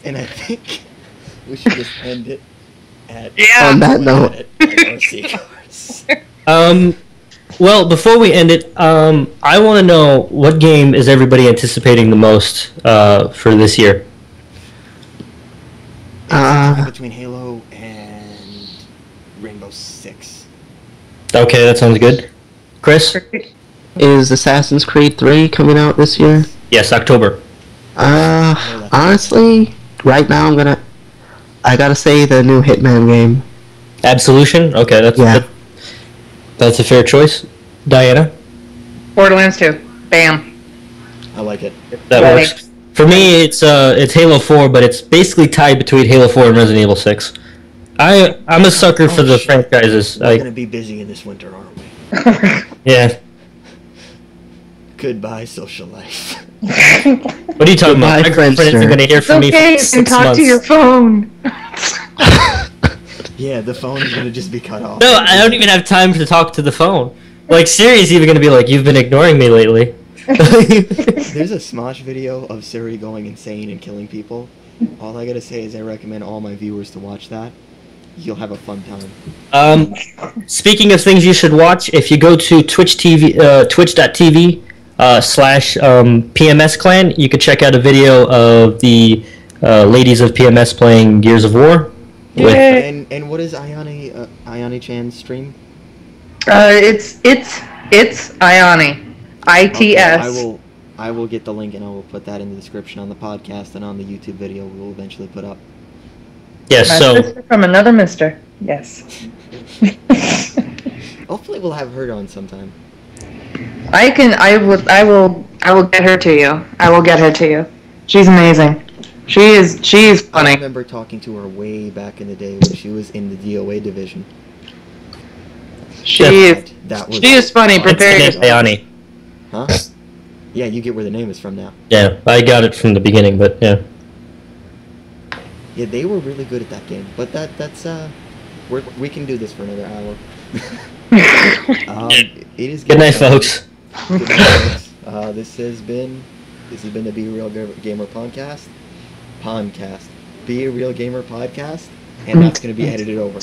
and I think we should just end it at Yeah. On that note. at RC cars. Well, before we end it, I want to know what game is everybody anticipating the most for this year? Between Halo and Rainbow Six. Okay, that sounds good. Chris? Is Assassin's Creed 3 coming out this year? Yes, October. Honestly, right now I gotta say the new Hitman game. Absolution? Okay, that's a fair choice. Diana? Borderlands 2. Bam. I like it. That Ready. works. For me, it's Halo 4, but it's basically tied between Halo 4 and Resident Evil 6. I'm a sucker for the shit. franchises. We're gonna be busy in this winter, aren't we? Yeah. Goodbye, social life. What are you talking about? Goodbye, My girlfriend isn't Friendster. going to hear It's from me okay, for you can 6 talk months. to your phone. Yeah, the phone's gonna just be cut off. No, I don't even have time to talk to the phone. Like, Siri's even going to be like, you've been ignoring me lately. There's a Smosh video of Siri going insane and killing people. All I gotta say is I recommend all my viewers to watch that. You'll have a fun time. Speaking of things you should watch, if you go to twitch.tv slash PMS clan, you can check out a video of the ladies of PMS playing Gears of War. And what is Ayani Chan's stream? It's Ioni. ITS. Okay, I will get the link and I will put that in the description on the podcast and on the YouTube video we'll eventually put up. Yes, My so sister from another mister. Yes. Hopefully we'll have her on sometime. I will get her to you. I will get her to you. She's amazing. She is I funny. remember talking to her way back in the day when she was in the DOA division. She is funny. it's Prepare Nick yourself. Ayani. Huh? Yeah, you get where the name is from now. Yeah, I got it from the beginning, but yeah. Yeah, they were really good at that game. But that's we can do this for another hour. It is Good night, folks. Good night, folks. This has been the Be a Real Gamer podcast. Be a Real Gamer podcast, and that's going to be edited over.